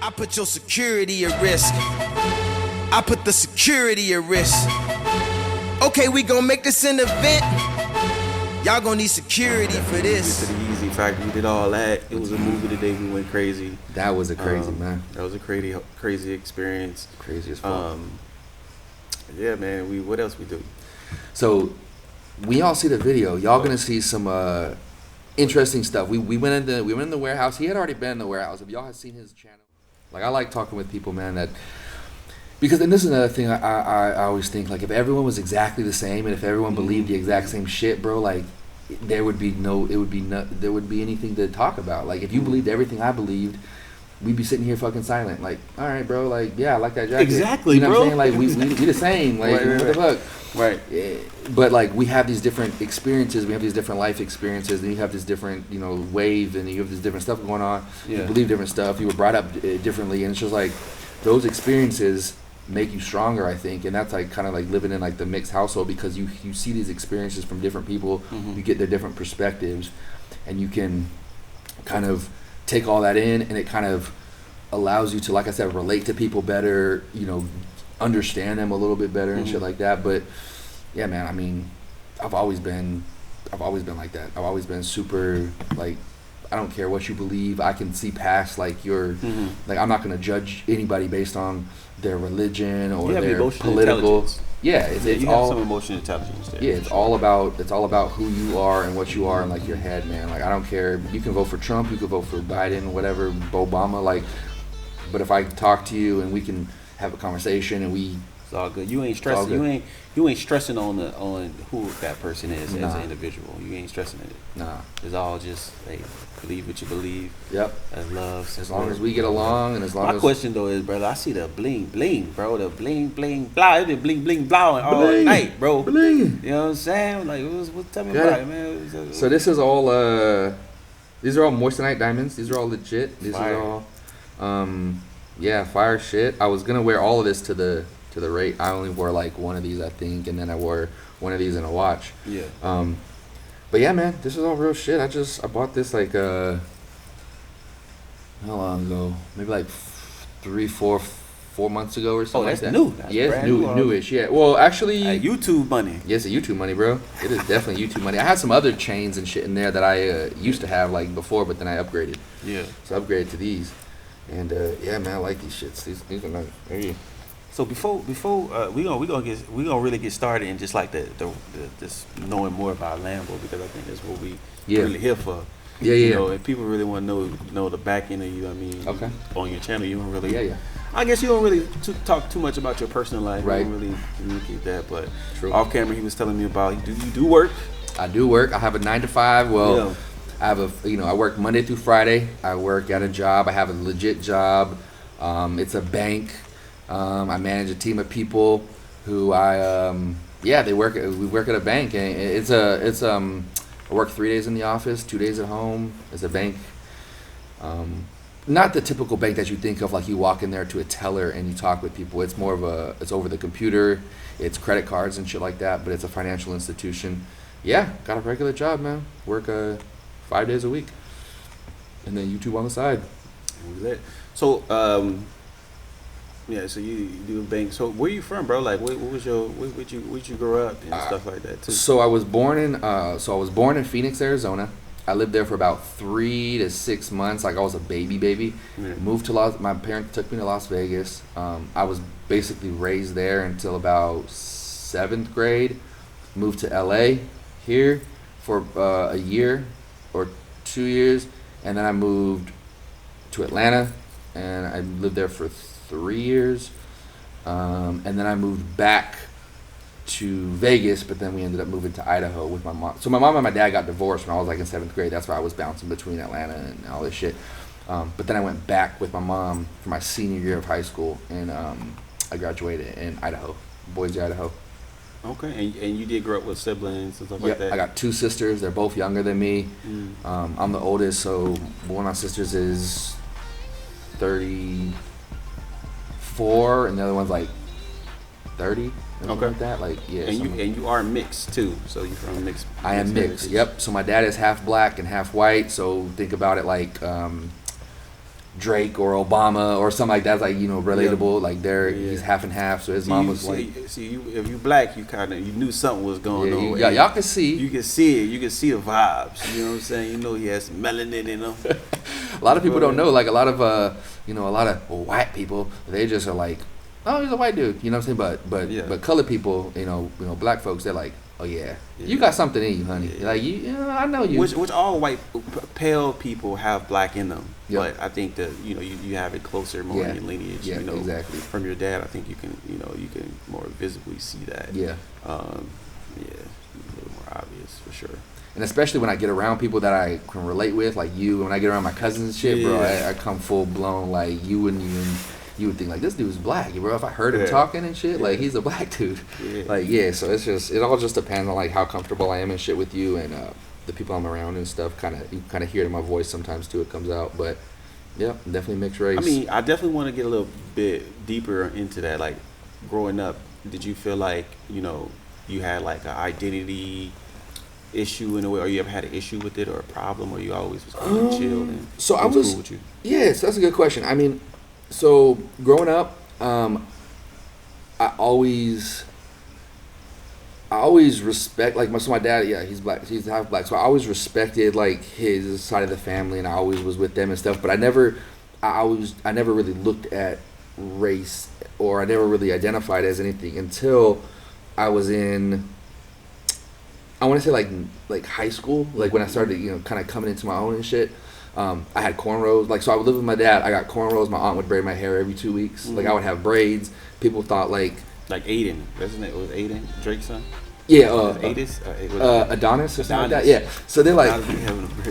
I put your security at risk. I put the security at risk. Okay, we gon' make this an event. Y'all gon' need security for this. To the Yeezy Factory, we did all that. It was a movie today. We went crazy. That was a crazy, man. That was a crazy experience. Crazy as fuck. Yeah, man. What else we do? So, we all see the video. Y'all gonna see some interesting stuff. We went in the warehouse. He had already been in the warehouse. If y'all had seen his channel, like, I like talking with people, man. Because, and this is another thing I always think, like, if everyone was exactly the same and if everyone believed the exact same shit, bro, like, there would be anything to talk about. Like, if you believed everything I believed, we'd be sitting here fucking silent. Like, all right, bro, like, yeah, I like that jacket. Exactly, you know bro. what I'm saying? Like, we the same. Like, right. What the fuck? Right. Yeah. But, like, we have these different experiences. We have these different life experiences. And you have this different, wave, and you have this different stuff going on. Yeah. You believe different stuff. You were brought up differently. And it's just, like, those experiences make you stronger, I think. And that's, like, kind of like living in, like, the mixed household, because you see these experiences from different people. You get their different perspectives. And you can kind of take all that in, and it kind of allows you to, like I said, relate to people better, understand them a little bit better and shit like that. But yeah, man, I mean, I've always been like that. I've always been super, like, I don't care what you believe. I can see past, like, your, like, I'm not going to judge anybody based on their religion or their political. Yeah, it's you all have some emotional intelligence there. Yeah, it's all about who you are and what you are and, like, your head, man. Like, I don't care. You can vote for Trump, you can vote for Biden, whatever, Obama, like, but if I talk to you and we can have a conversation and it's all good. You ain't stressing. You ain't stressing on who that person is as an individual. You ain't stressing it. Nah. It's all just, hey, believe what you believe. Yep. As love. As long as we get along, and as long as my question though is, brother, I see the bling bling, bro. The bling bling blah. It's been bling bling blowing all night, bro. Bling. You know what I'm saying? Like, tell me about it, man. So this is all. These are all moissanite diamonds. These are all legit. These are all. Fire shit. I was gonna wear all of this to the rate. I only wore, like, one of these, I think, and then I wore one of these in a watch. Yeah. But yeah, man, this is all real shit. I bought this, like, how long ago? Maybe like 4 months ago or something. That's like that. new. That's it's newish. Yeah. Well, actually, YouTube money. Yes, YouTube money, bro. It is definitely YouTube money. I had some other chains and shit in there that I used to have, like, before, but then I upgraded. Yeah. So I upgraded to these, and yeah, man, I like these shits. These are nice. Hey. So before we gonna really get started in just like the this knowing more about Lambo, because I think that's what we really here for. Yeah. If people really want to know the back end of you, I mean, okay, on your channel, you don't really. Yeah. I guess you don't really talk too much about your personal life. Right. You don't really communicate that, but True. Off camera, he was telling me about you do work. I do work. I have a 9 to 5. Well. Yeah. I have I work Monday through Friday. I work at a job. I have a legit job. It's a bank. I manage a team of people who we work at a bank, and I work 3 days in the office, 2 days at home. It's a bank. Not the typical bank that you think of, like you walk in there to a teller and you talk with people. It's more of it's over the computer. It's credit cards and shit like that, but it's a financial institution. Yeah, got a regular job, man. Work 5 days a week, and then YouTube on the side. So, so you do a bank. So where you from, bro? Like, where'd you grow up and stuff like that too? So I was born in Phoenix, Arizona. I lived there for about 3 to 6 months. Like, I was a baby. Yeah. Moved to my parents took me to Las Vegas. I was basically raised there until about 7th grade. Moved to LA here for a year or 2 years, and then I moved to Atlanta, and I lived there for 3 years, and then I moved back to Vegas, but then we ended up moving to Idaho with my mom. So my mom and my dad got divorced when I was, like, in 7th grade. That's why I was bouncing between Atlanta and all this shit. But then I went back with my mom for my senior year of high school, and I graduated in Idaho, Boise, Idaho. Okay, and you did grow up with siblings and stuff like that? I got 2 sisters. They're both younger than me. I'm the oldest, so one of my sisters is 34, and the other one's like 30. Okay. Like that, like, yeah. And you are mixed too, so you're from mixed. I am mixed. Yep. So my dad is half black and half white. So think about it like Drake or Obama or something like that's like, you know, relatable. Like he's half and half, so his mom was white. See, if you black, you knew something was going on. Y'all can see. You can see it. You can see the vibes. You know what I'm saying? You know he has some melanin in him. A lot of people don't know. Like a lot of white people, they just are like, oh, he's a white dude. You know what I'm saying? But colored people, you know, black folks, they're like, oh yeah, you got something in you, honey. Like I know you. Which all white pale people have black in them. Yep. But I think that you have it closer more in your lineage. Yeah, exactly. From your dad, I think you can more visibly see that. Yeah. A little more obvious for sure. And especially when I get around people that I can relate with, like you, when I get around my cousins and shit, bro, I come full blown like you would think like this dude's black, bro. If I heard him talking and shit, like he's a black dude. Yeah. Like so it all just depends on like how comfortable I am and shit with you and the people I'm around and stuff. You kind of hear it in my voice sometimes too. It comes out, but yeah, definitely mixed race. I mean, I definitely want to get a little bit deeper into that. Like growing up, did you feel like you had like an identity issue in a way, or you ever had an issue with it or a problem, or you always was kind of chill and so I was cool with you? Yes, that's a good question. I mean, so growing up, I always respect like my dad. Yeah, he's black. He's half black. So I always respected like his side of the family, and I always was with them and stuff. But I never really looked at race, or I never really identified as anything until I was in, I want to say like high school, like when I started kind of coming into my own and shit. I had cornrows, like so I would live with my dad. I got cornrows. My aunt would braid my hair every 2 weeks. Mm-hmm. Like I would have braids. People thought like Aiden, wasn't it? Was Aiden Drake's son? Yeah, Adonis or something like that. Yeah. So they're like,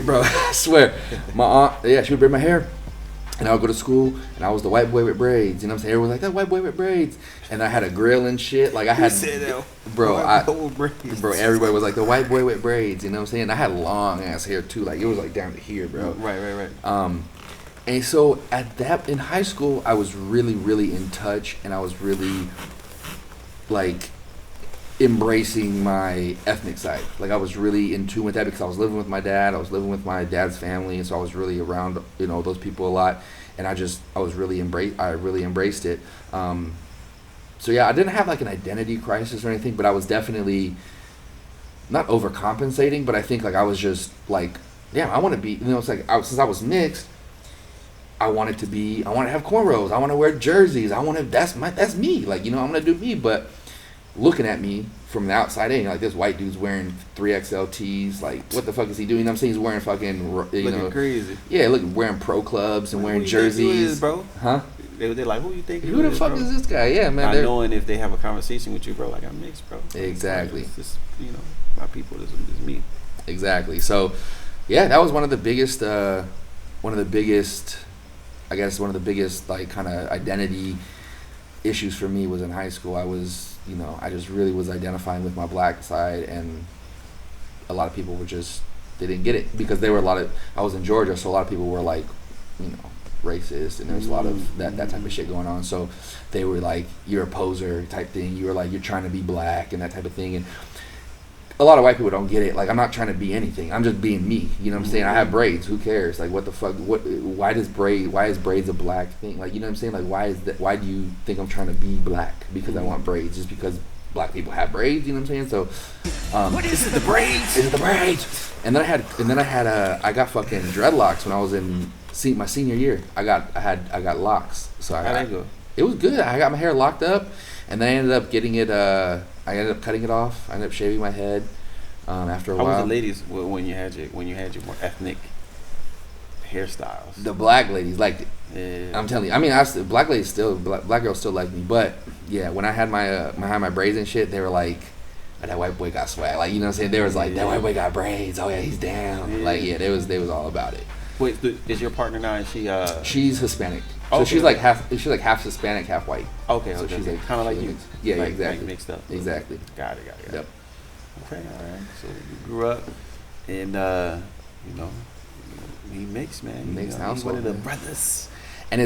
bro, I swear, my aunt, she would braid my hair. And I would go to school, and I was the white boy with braids. You know what I'm saying? Everyone was like, that white boy with braids. And I had a grill and shit. Like, I had... Bro, everybody was like, the white boy with braids. You know what I'm saying? I had long-ass hair, too. Like, it was, like, down to here, bro. Right. And so, in high school, I was really, really in touch. And I was really, like, embracing my ethnic side. Like, I was really in tune with that because I was living with my dad. I was living with my dad's family, and so I was really around, those people a lot. And I really embraced it. So yeah, I didn't have like an identity crisis or anything, but I was definitely not overcompensating. But I think like I was just like, damn, I want to be. It's like since I was mixed, I want to have cornrows. I want to wear jerseys. That's me. Like I'm gonna do me, but. Looking at me from the outside in, like this white dude's wearing 3XL tees. Like, what the fuck is he doing? You know what I'm saying? He's wearing fucking, looking crazy. Yeah, wearing pro clubs and wearing jerseys. Who is, bro? Huh? They're like, who you think? Who the fuck is this guy? Yeah, man. Not knowing if they have a conversation with you, bro. Like I'm mixed, bro. Exactly. It's just my people. This is me. Exactly. So, yeah, that was one of the biggest like kind of identity issues for me was in high school. I was. I just really was identifying with my black side, and a lot of people they didn't get it because I was in Georgia, so a lot of people were like, racist, and there's a lot of that type of shit going on. So they were like, you're a poser type thing. You were like, you're trying to be black and that type of thing. And a lot of white people don't get it. Like, I'm not trying to be anything. I'm just being me. You know what I'm saying? I have braids. Who cares? Like, what the fuck? Why is braids a black thing? Like, you know what I'm saying? Like, why do you think I'm trying to be black? Because I want braids. Just because black people have braids, you know what I'm saying? So, what is it, the braids? Is it the braids? And then I got fucking dreadlocks when I was in my senior year. I got locks. So how'd that go? It was good. I got my hair locked up, and then I ended up getting it. I ended up cutting it off. I ended up shaving my head after a while. How was the ladies when you had your more ethnic hairstyles? The black ladies liked it. Yeah. I'm telling you. I mean, black girls still like me. But yeah, when I had my braids and shit, they were like, oh, that white boy got swag. Like, you know what I'm saying? They was like, that white boy got braids. Oh yeah, he's down. Yeah. Like, yeah, they was all about it. Wait, is your partner now? Is she's Hispanic. So she's like half Hispanic, half white. Okay, so she's like kind of like you. Yeah, like, exactly. Like mixed up. Exactly. Got it. Yep. Okay, all right. So you grew up, and he mixed, man. Mixed household. He's one of the brothers. And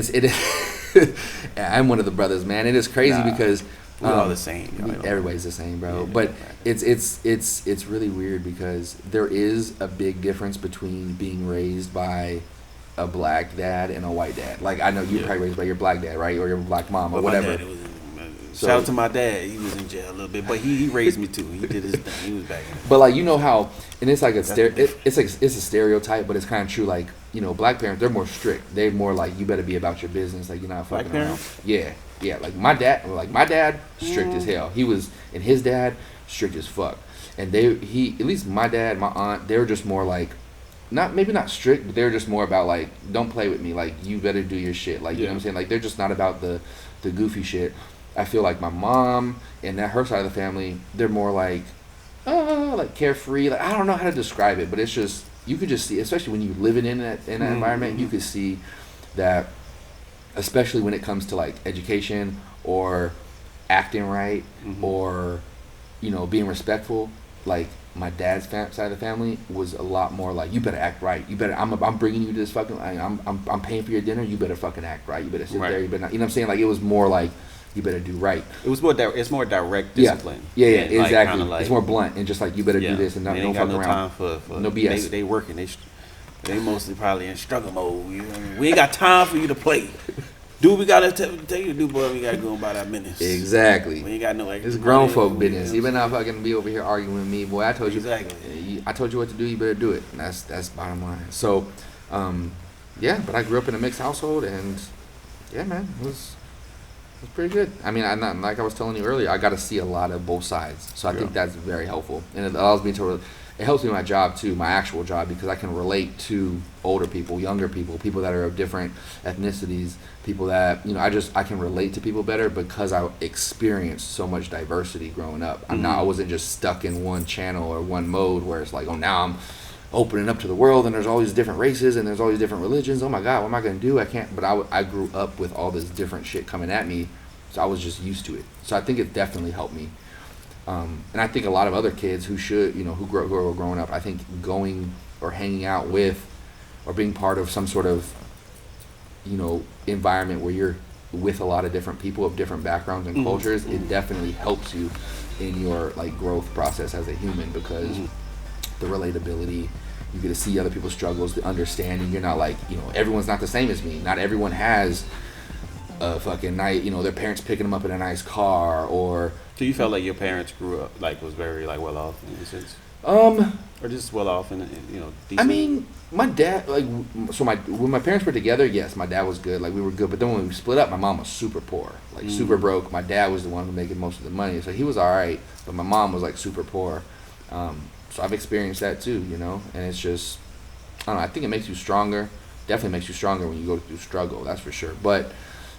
I'm one of the brothers, man. It is crazy because we're all the same. Everybody's the same, bro. Yeah, but it's really weird because there is a big difference between being raised by a black dad and a white dad. Like I know you were probably raised by your black dad, right, or your black mom, or But whatever. My dad, shout out to my dad. He was in jail a little bit, but he raised me too. He did his thing. He was back in. But like you know how, and it's like it's a stereotype, but it's kind of true. Like you know, black parents, they're more strict. They're more like you better be about your business. Like you're not fucking Black around. parents? Yeah. Like my dad, strict as hell. He was, and his dad, strict as fuck. And at least my dad, my aunt, they were just more like, maybe not strict, but they were just more about like, don't play with me. Like you better do your shit. Like you know what I'm saying. Like they're just not about the goofy shit. I feel like my mom and her side of the family, they're more like carefree. Like I don't know how to describe it, but it's just you could just see, especially when you living in that environment, you could see that, especially when it comes to like education or acting right or you know being respectful. Like my dad's side of the family was a lot more like you better act right. You better I'm bringing you to this fucking I'm paying for your dinner. You better fucking act right. You better sit there. You better not. You know what I'm saying? Like it was more like. You better do right. It was more. It's more direct discipline. Yeah, exactly. Like, it's more blunt and just like you better do this and don't fuck around. Time for no BS. They working. They mostly probably in struggle mode. We ain't got time for you to play. Do what we gotta tell you to do, boy. We gotta go about our business. Exactly. We ain't got no extra. It's grown folk business. You better not fucking be over here arguing with me, boy. I told you. Exactly. I told you what to do. You better do it. And that's bottom line. So, yeah. But I grew up in a mixed household, and yeah, man, it was pretty good. I mean, like I was telling you earlier, I got to see a lot of both sides. So I think that's very helpful, and it allows me to. It helps me in my job too, my actual job, because I can relate to older people, younger people, people that are of different ethnicities, people that I can relate to people better because I experienced so much diversity growing up. I wasn't just stuck in one channel or one mode where it's like, oh, now I'm opening up to the world and there's all these different races and there's all these different religions. Oh my God, what am I going to do? I can't. But I grew up with all this different shit coming at me, so I was just used to it. So I think it definitely helped me. And I think a lot of other kids who are growing up, I think going or hanging out with or being part of some sort of, environment where you're with a lot of different people of different backgrounds and cultures, it definitely helps you in your like growth process as a human, because the relatability, you get to see other people's struggles, the understanding. You're not like, everyone's not the same as me. Not everyone has a fucking night, their parents picking them up in a nice car, or. So you felt like your parents grew up, like, was very, like, well off in a sense? Or just well off and, decent? I mean, my dad, like, when my parents were together, yes, my dad was good. Like, we were good. But then when we split up, my mom was super poor, like, super broke. My dad was the one who was making most of the money. So he was all right, but my mom was, like, super poor. So I've experienced that too, and it's just, I don't know, I think it makes you stronger. Definitely makes you stronger when you go through struggle, that's for sure. But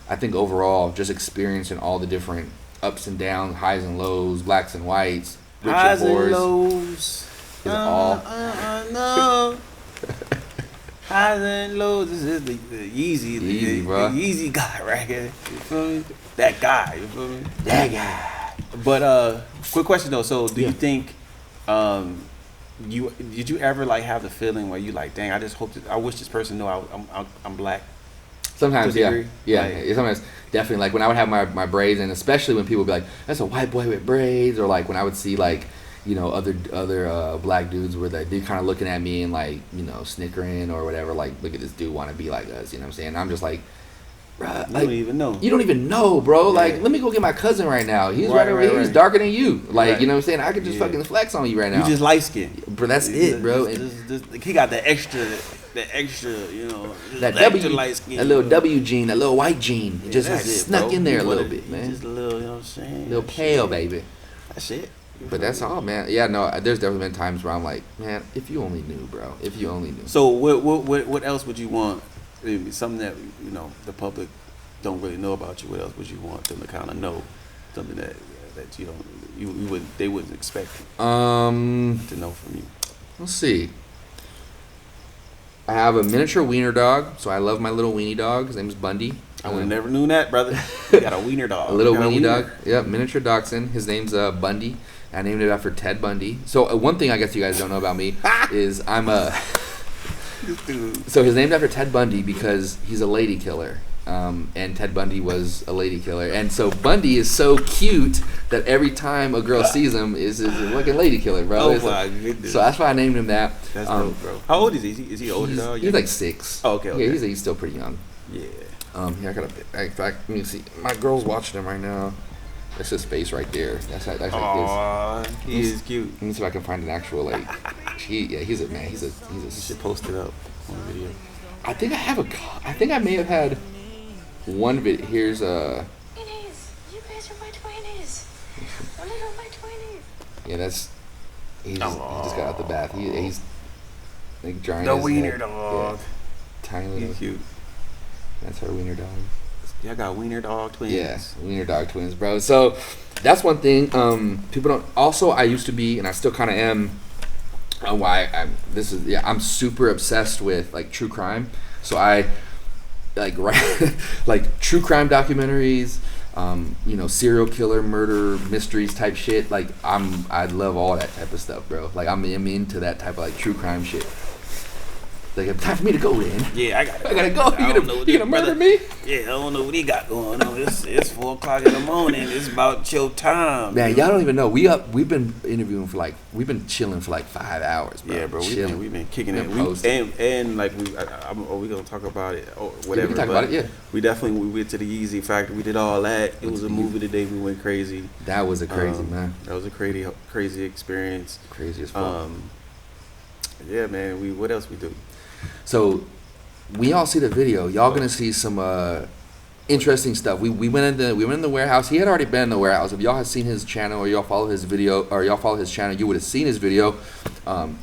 I think overall, just experiencing all the different ups and downs, highs and lows, blacks and whites, rich highs and poors, and lows. all. No. Highs and lows. This is the Yeezy, Yeezy, the bro. Yeezy guy right here. You feel me? That guy. You feel me? That guy. But quick question though. So do you think, did you ever like have the feeling where you like, dang, I wish this person knew I'm black? Sometimes, yeah. Like, Sometimes, definitely. Like when I would have my braids, and especially when people would be like, "That's a white boy with braids," or like when I would see like, other black dudes where they kind of looking at me and like, snickering or whatever. Like, look at this dude want to be like us. You know what I'm saying? And I'm just like, bruh, like, you don't even know. You don't even know, bro. Yeah. Like, let me go get my cousin right now. He's right over here. He's darker than you. Like, you know what I'm saying? I could just fucking flex on you right now. You just light skinned. Bro, that's it, bro. He got the extra, that extra W, light skin. that little W gene, that little white gene, just like snuck in there a little bit, man. Just a little, you know what I'm saying? A little pale, baby. That's it. But that's all, man. Yeah, no, there's definitely been times where I'm like, man, if you only knew, bro. If you only knew. So what else would you want? Maybe something that the public don't really know about you. What else would you want them to kind of know? Something that they wouldn't expect to know from you. Let's see. I have a miniature wiener dog, so I love my little weenie dog. His name is Bundy. I would have never knew that, brother. You got a wiener dog. A little weenie dog. Yep, miniature dachshund. His name's Bundy. I named it after Ted Bundy. So one thing I guess you guys don't know about me is I'm a. So his name's after Ted Bundy because he's a lady killer. and Ted Bundy was a lady killer. And so Bundy is so cute that every time a girl sees him is a fucking lady killer, bro. Oh my goodness. So that's why I named him that. That's dope, bro. How old is he? Is he older now? He's like 6. Oh, okay. Yeah, he's still pretty young. Yeah. Yeah, I got in fact, let me see. My girl's watching him right now. That's his face right there. That's like Aww, his. he is cute. Let me see if I can find an actual like. He's a man. He's a. You should post it up on video. I think I may have had one video. Here's Twinnies. You guys are my twinnies. My little my twinnies. Yeah, that's. He just got out the bath. He's like drying The his wiener head. dog. Yeah, tiny little. He's cute. That's our wiener dog. Y'all got wiener dog twins. Yeah, wiener dog twins, bro. So that's one thing. People don't. Also, I used to be, and I still kind of am. I'm super obsessed with like true crime. So I like like true crime documentaries. Serial killer, murder, mysteries type shit. Like I love all that type of stuff, bro. Like I'm into that type of like true crime shit. Like, it's time for me to go in. Yeah, I gotta go. You gonna murder me? Yeah, I don't know what he got going on. It's 4 o'clock in the morning. It's about your time. Man, y'all don't even know. We've been interviewing we've been chilling for like 5 hours, bro. Yeah, bro. We've been kicking it. And like are we gonna talk about it or whatever? Yeah, we can talk about it. Yeah. We went to the YZY Factory. We did all that. It was a movie today. We went crazy. That was a crazy man. That was a crazy experience. Crazy as fuck. Yeah, man. What else we do? So, we all see the video. Y'all gonna see some interesting stuff. We went in the warehouse. He had already been in the warehouse. If y'all had seen his channel or y'all follow his channel, you would have seen his video.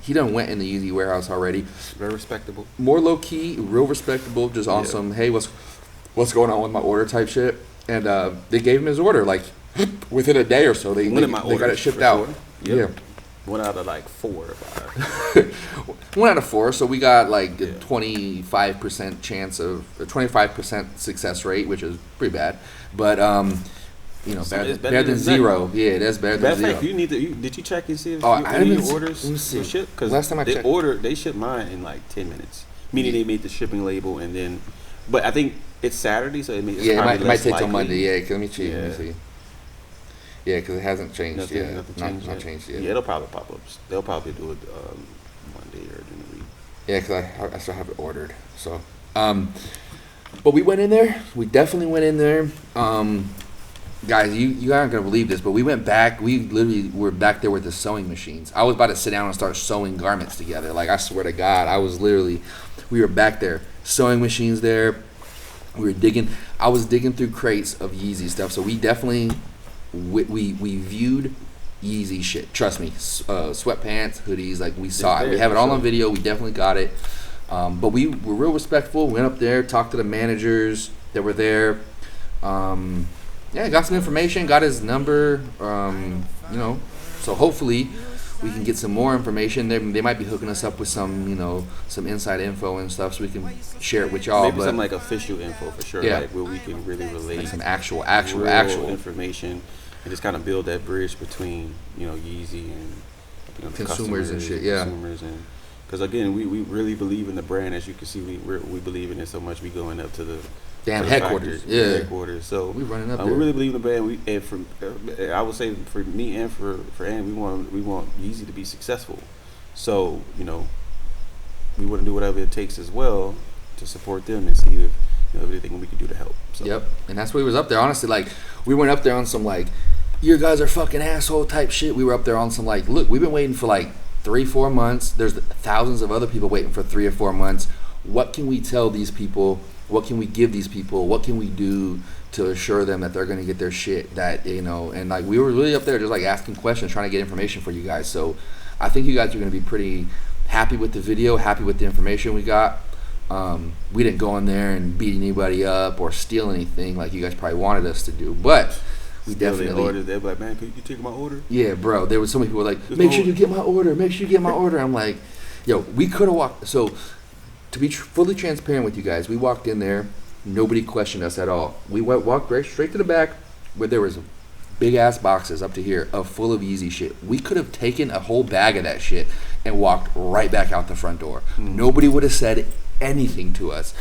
He done went in the YZY warehouse already. Very respectable. More low key, real respectable. Just on some, hey, what's going on with my order type shit. And they gave him his order like within a day or so. They got it shipped out. Sure. Yep. Yeah. 1 out of like 4 or 5. 1 out of 4, so we got like a 25% chance of a 25% success rate, which is pretty bad. But better than 0. Yeah, that's better than 0. Fact, did you check and see if your orders were shipped? Because last time I checked, they shipped mine in like 10 minutes. Meaning they made the shipping label and then, but I think it's Saturday, so it might take till Monday. Yeah, let me check. Let me see. Yeah, because it hasn't changed yet. Not changed yet. Yeah, it'll probably pop up. They'll probably do it Monday or during the week. Yeah, because I still have it ordered. So, but we went in there. We definitely went in there. Guys, you aren't gonna believe this, but we went back. We literally were back there with the sewing machines. I was about to sit down and start sewing garments together. Like I swear to God, we were back there, sewing machines there. We were digging. I was digging through crates of Yeezy stuff. So we definitely. We viewed Yeezy shit. Trust me, sweatpants, hoodies, like we saw it. We have it all on video. We definitely got it. But we were real respectful. Went up there, talked to the managers that were there. Got some information. Got his number. So hopefully we can get some more information. They might be hooking us up with some inside info and stuff, so we can share it with y'all. Maybe some like official info for sure. Yeah. Like where we can really relate like some actual information. And just kind of build that bridge between Yeezy and consumers and shit. Yeah. Consumers and because again we really believe in the brand. As you can see, we believe in it so much. We going up to the damn headquarters. Headquarters. So we running up there. We really believe in the brand. I would say for me and for Ann, we want Yeezy to be successful. So we want to do whatever it takes as well to support them and see if everything we can do to help. So. Yep, and that's why we was up there. Honestly, like we went up there on some like, you guys are fucking asshole type shit. We were up there on some like, look, we've been waiting for like 3-4 months. There's thousands of other people waiting for 3 or 4 months. What can we tell these people? What can we give these people? What can we do to assure them that they're going to get their shit? That and like we were really up there just like asking questions, trying to get information for you guys. So I think you guys are going to be pretty happy with the video, happy with the information we got. We didn't go in there and beat anybody up or steal anything like you guys probably wanted us to do, but we definitely ordered. They're like, man, could you take my order? Yeah, bro. There was so many people like, make sure you get my order. Make sure you get my order. I'm like, yo, we could have walked. So to be fully transparent with you guys, we walked in there. Nobody questioned us at all. We walked right straight to the back where there was big ass boxes up to here full of Yeezy shit. We could have taken a whole bag of that shit and walked right back out the front door. Nobody would have said anything to us.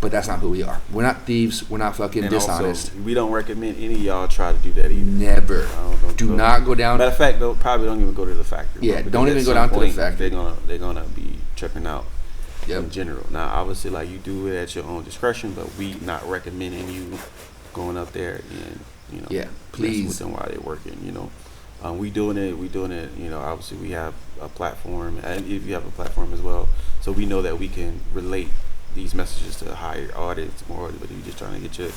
but that's not who we are. We're not thieves. We're not fucking And dishonest. also, we don't recommend any of y'all try to do that either. Never. Do not go down. Matter of fact, though, probably don't even go to the factory. Yeah, bro, don't because even at go some down to the point, factory. They're gonna be tripping out. Yep. In general. Now, obviously, like, you do it at your own discretion, but we not recommending you going up there and, you know, Yeah, messing please. with them while they're working. You know, we doing it. You know, obviously, we have a platform, and if you have a platform as well, so we know that we can relate these messages to a higher audience, more. But if you're just trying to get your,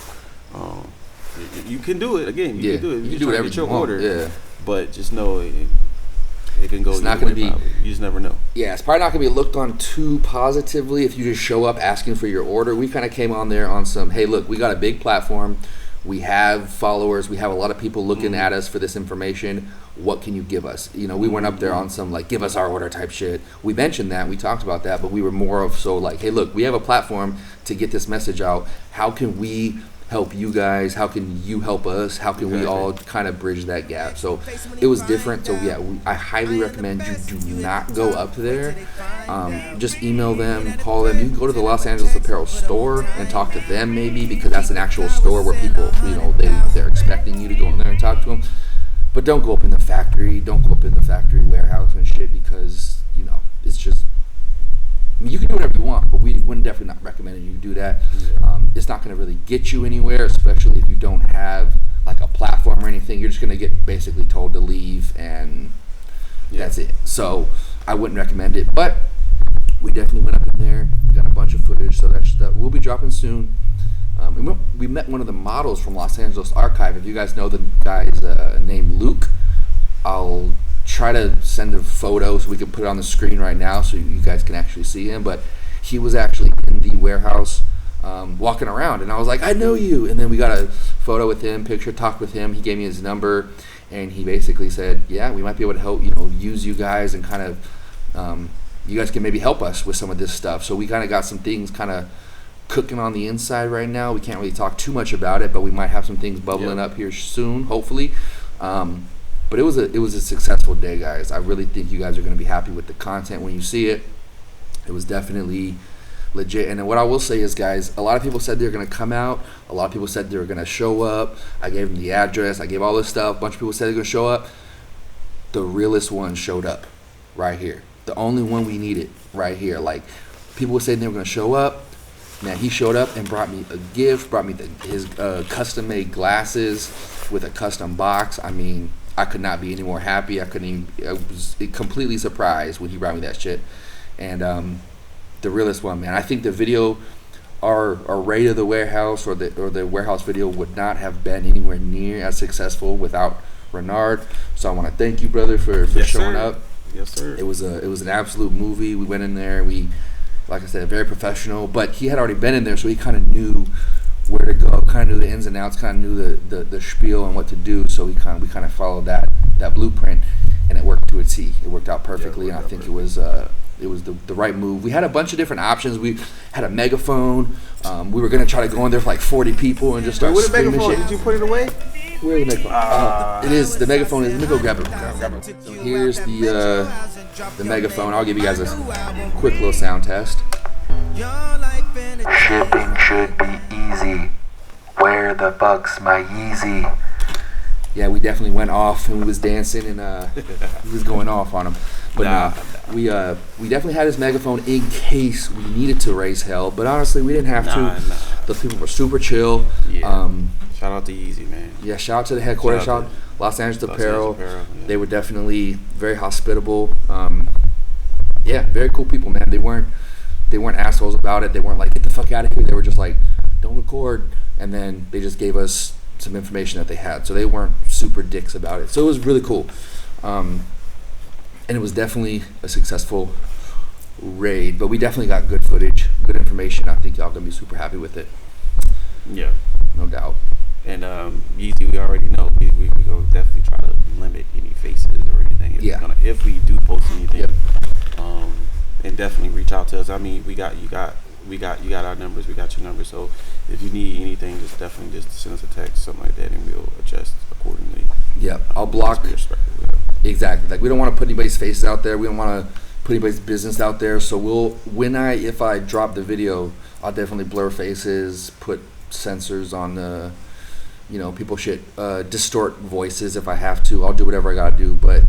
you can do it again. You can do it. You can do whatever get you your want. order. Yeah. But just know it can go. It's not going gonna to be- You just never know. Yeah, it's probably not going to be looked on too positively if you just show up asking for your order. We kind of came on there on some, hey, look, we got a big platform. We have followers. We have a lot of people looking at us for this information. What can you give us? You know, we weren't up there on some, like, give us our order type shit. We mentioned that. We talked about that. But we were more of so, like, hey, look, we have a platform to get this message out. How can we help you guys? How can you help us? How can we all kind of bridge that gap? So it was different. So yeah, I highly recommend you do not go up there. Just email them, call them. You can go to the Los Angeles Apparel store and talk to them maybe, because that's an actual store where people, you know, they're expecting you to go in there and talk to them. But don't go up in the factory. Don't go up in the factory warehouse and shit, because, you know, it's just, I mean, you can do whatever you want, but we wouldn't definitely not recommend you do that. It's not going to really get you anywhere, especially if you don't have like a platform or anything. You're just going to get basically told to leave, and that's it. So I wouldn't recommend it, but we definitely went up in there, got a bunch of footage, so that stuff will be dropping soon. We met one of the models from Los Angeles Archive. If you guys know the guy's named Luke, I'll try to send a photo so we can put it on the screen right now so you guys can actually see him. But he was actually in the warehouse walking around, and I was like, I know you. And then we got a photo with him, picture, talked with him. He gave me his number, and he basically said, yeah, we might be able to help, you know, use you guys, and kind of you guys can maybe help us with some of this stuff. So we kind of got some things kind of cooking on the inside right now. We can't really talk too much about it, but we might have some things bubbling up here soon, hopefully. But it was a successful day, guys. I really think you guys are going to be happy with the content when you see it. It was definitely legit. And then what I will say is, guys, a lot of people said they were going to come out. A lot of people said they were going to show up. I gave them the address. I gave all this stuff. A bunch of people said they're going to show up. The realest one showed up right here. The only one we needed right here. Like, people were saying they were going to show up. Man, he showed up and brought me a gift, brought me his custom-made glasses with a custom box. I mean, I could not be any more happy. I was completely surprised when he brought me that shit. And the realest one, man. I think the video, our raid of the warehouse, or the warehouse video would not have been anywhere near as successful without Renard. So I want to thank you, brother, for showing up. Yes, sir. It was an absolute movie. We went in there. Like I said, very professional. But he had already been in there, so he kind of knew where to go, kind of knew the ins and outs, kind of knew the spiel and what to do. So we kind of followed that blueprint, and it worked to a T. It worked out perfectly, and I think it was the right move. We had a bunch of different options. We had a megaphone. We were gonna try to go in there for like 40 people and just start screaming shit. Did you put it away? Where's the megaphone? It is, the megaphone is. Let me go grab it. So here's the megaphone. I'll give you guys a quick little sound test. Shipping should be easy. Where the fuck's my Yeezy? Yeah, we definitely went off, and we was dancing, and he was going off on him. But we definitely had his megaphone in case we needed to raise hell. But honestly, we didn't have to. The people were super chill. Yeah. Shout out to Yeezy, man. Yeah, shout out to the headquarters. Shout out Los Angeles Apparel. Yeah. They were definitely very hospitable. Yeah, very cool people, man. They weren't assholes about it. They weren't like, get the fuck out of here. They were just like, don't record. And then they just gave us some information that they had. So they weren't super dicks about it. So it was really cool. And it was definitely a successful raid. But we definitely got good footage, good information. I think y'all going to be super happy with it. Yeah. No doubt. And Yeezy, we already know we go definitely try to limit any faces or anything. If we do post anything, and definitely reach out to us. I mean, we got our numbers, we got your numbers. So if you need anything, just definitely just send us a text, something like that, and we'll adjust accordingly. Yeah, I'll block. Exactly. Like, we don't want to put anybody's faces out there. We don't want to, put anybody's business out there. So if I drop the video, I'll definitely blur faces, put sensors on the, people distort voices if I have to. I'll do whatever I gotta do. But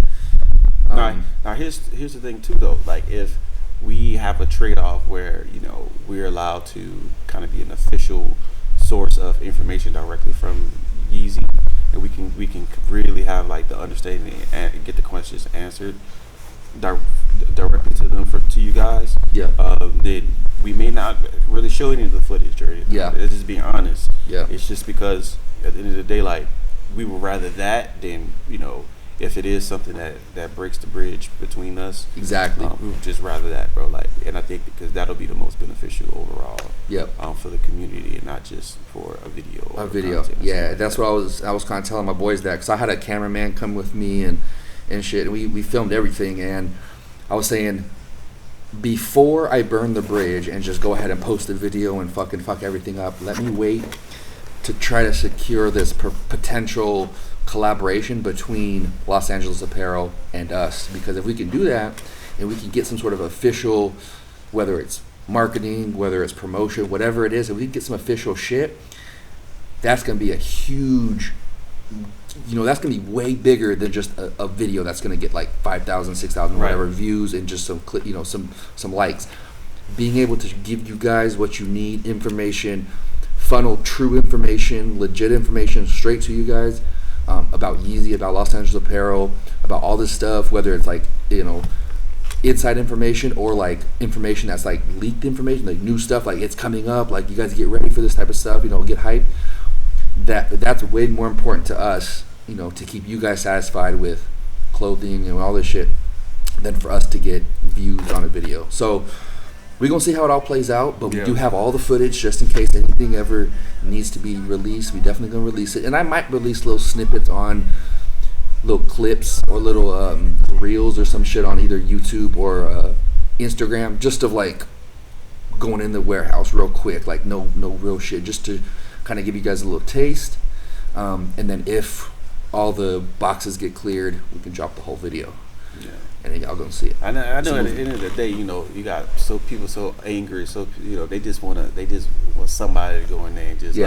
now here's the thing too though. Like if we have a trade-off where we're allowed to kind of be an official source of information directly from Yeezy, and we can really have like the understanding and get the questions answered directly to them to you guys. Yeah. Then we may not really show any of the footage or anything. Yeah. It's just being honest. Yeah. It's just because at the end of the day, like we would rather that than if it is something that breaks the bridge between us. Exactly. We would just rather that, bro. Like, and I think because that'll be the most beneficial overall. Yep. For the community and not just for a video. A video. Yeah, that's what I was kind of telling my boys that, because I had a cameraman come with me and shit. And we filmed everything, and I was saying, before I burn the bridge and just go ahead and post the video and fucking fuck everything up, let me wait to try to secure this potential collaboration between Los Angeles Apparel and us. Because if we can do that and we can get some sort of official, whether it's marketing, whether it's promotion, whatever it is, if we can get some official shit, that's going to be a huge, that's going to be way bigger than just a video that's going to get like 5,000, 6,000, whatever views and just some clip, some likes. Being able to give you guys what you need, information, funnel true information, legit information straight to you guys about Yeezy, about Los Angeles Apparel, about all this stuff, whether it's like, inside information or like information that's like leaked information, like new stuff, like it's coming up, like you guys get ready for this type of stuff, get hyped. That's way more important to us, to keep you guys satisfied with clothing and all this shit than for us to get views on a video. So we're gonna see how it all plays out, but we do have all the footage just in case anything ever needs to be released. We definitely gonna release it, and I might release little snippets on little clips or little reels or some shit on either YouTube or Instagram, just of like going in the warehouse real quick, like no real shit, just to kind of give you guys a little taste, and then if all the boxes get cleared, we can drop the whole video. Yeah. And then y'all gonna see it. I know at the end of the day, you got people so angry, so they just want somebody to go in there and just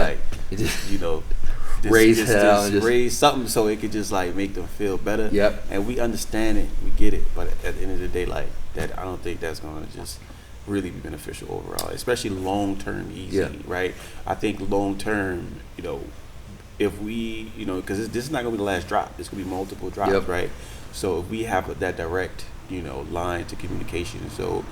raise hell, just raise something so it could just like make them feel better. Yep. And we understand it, we get it, but at the end of the day, like that, I don't think that's gonna just really be beneficial overall, especially long-term Yeezy, right? I think long-term, if we, because this is not going to be the last drop. This could be multiple drops, right? So if we have that direct, line to communication, so,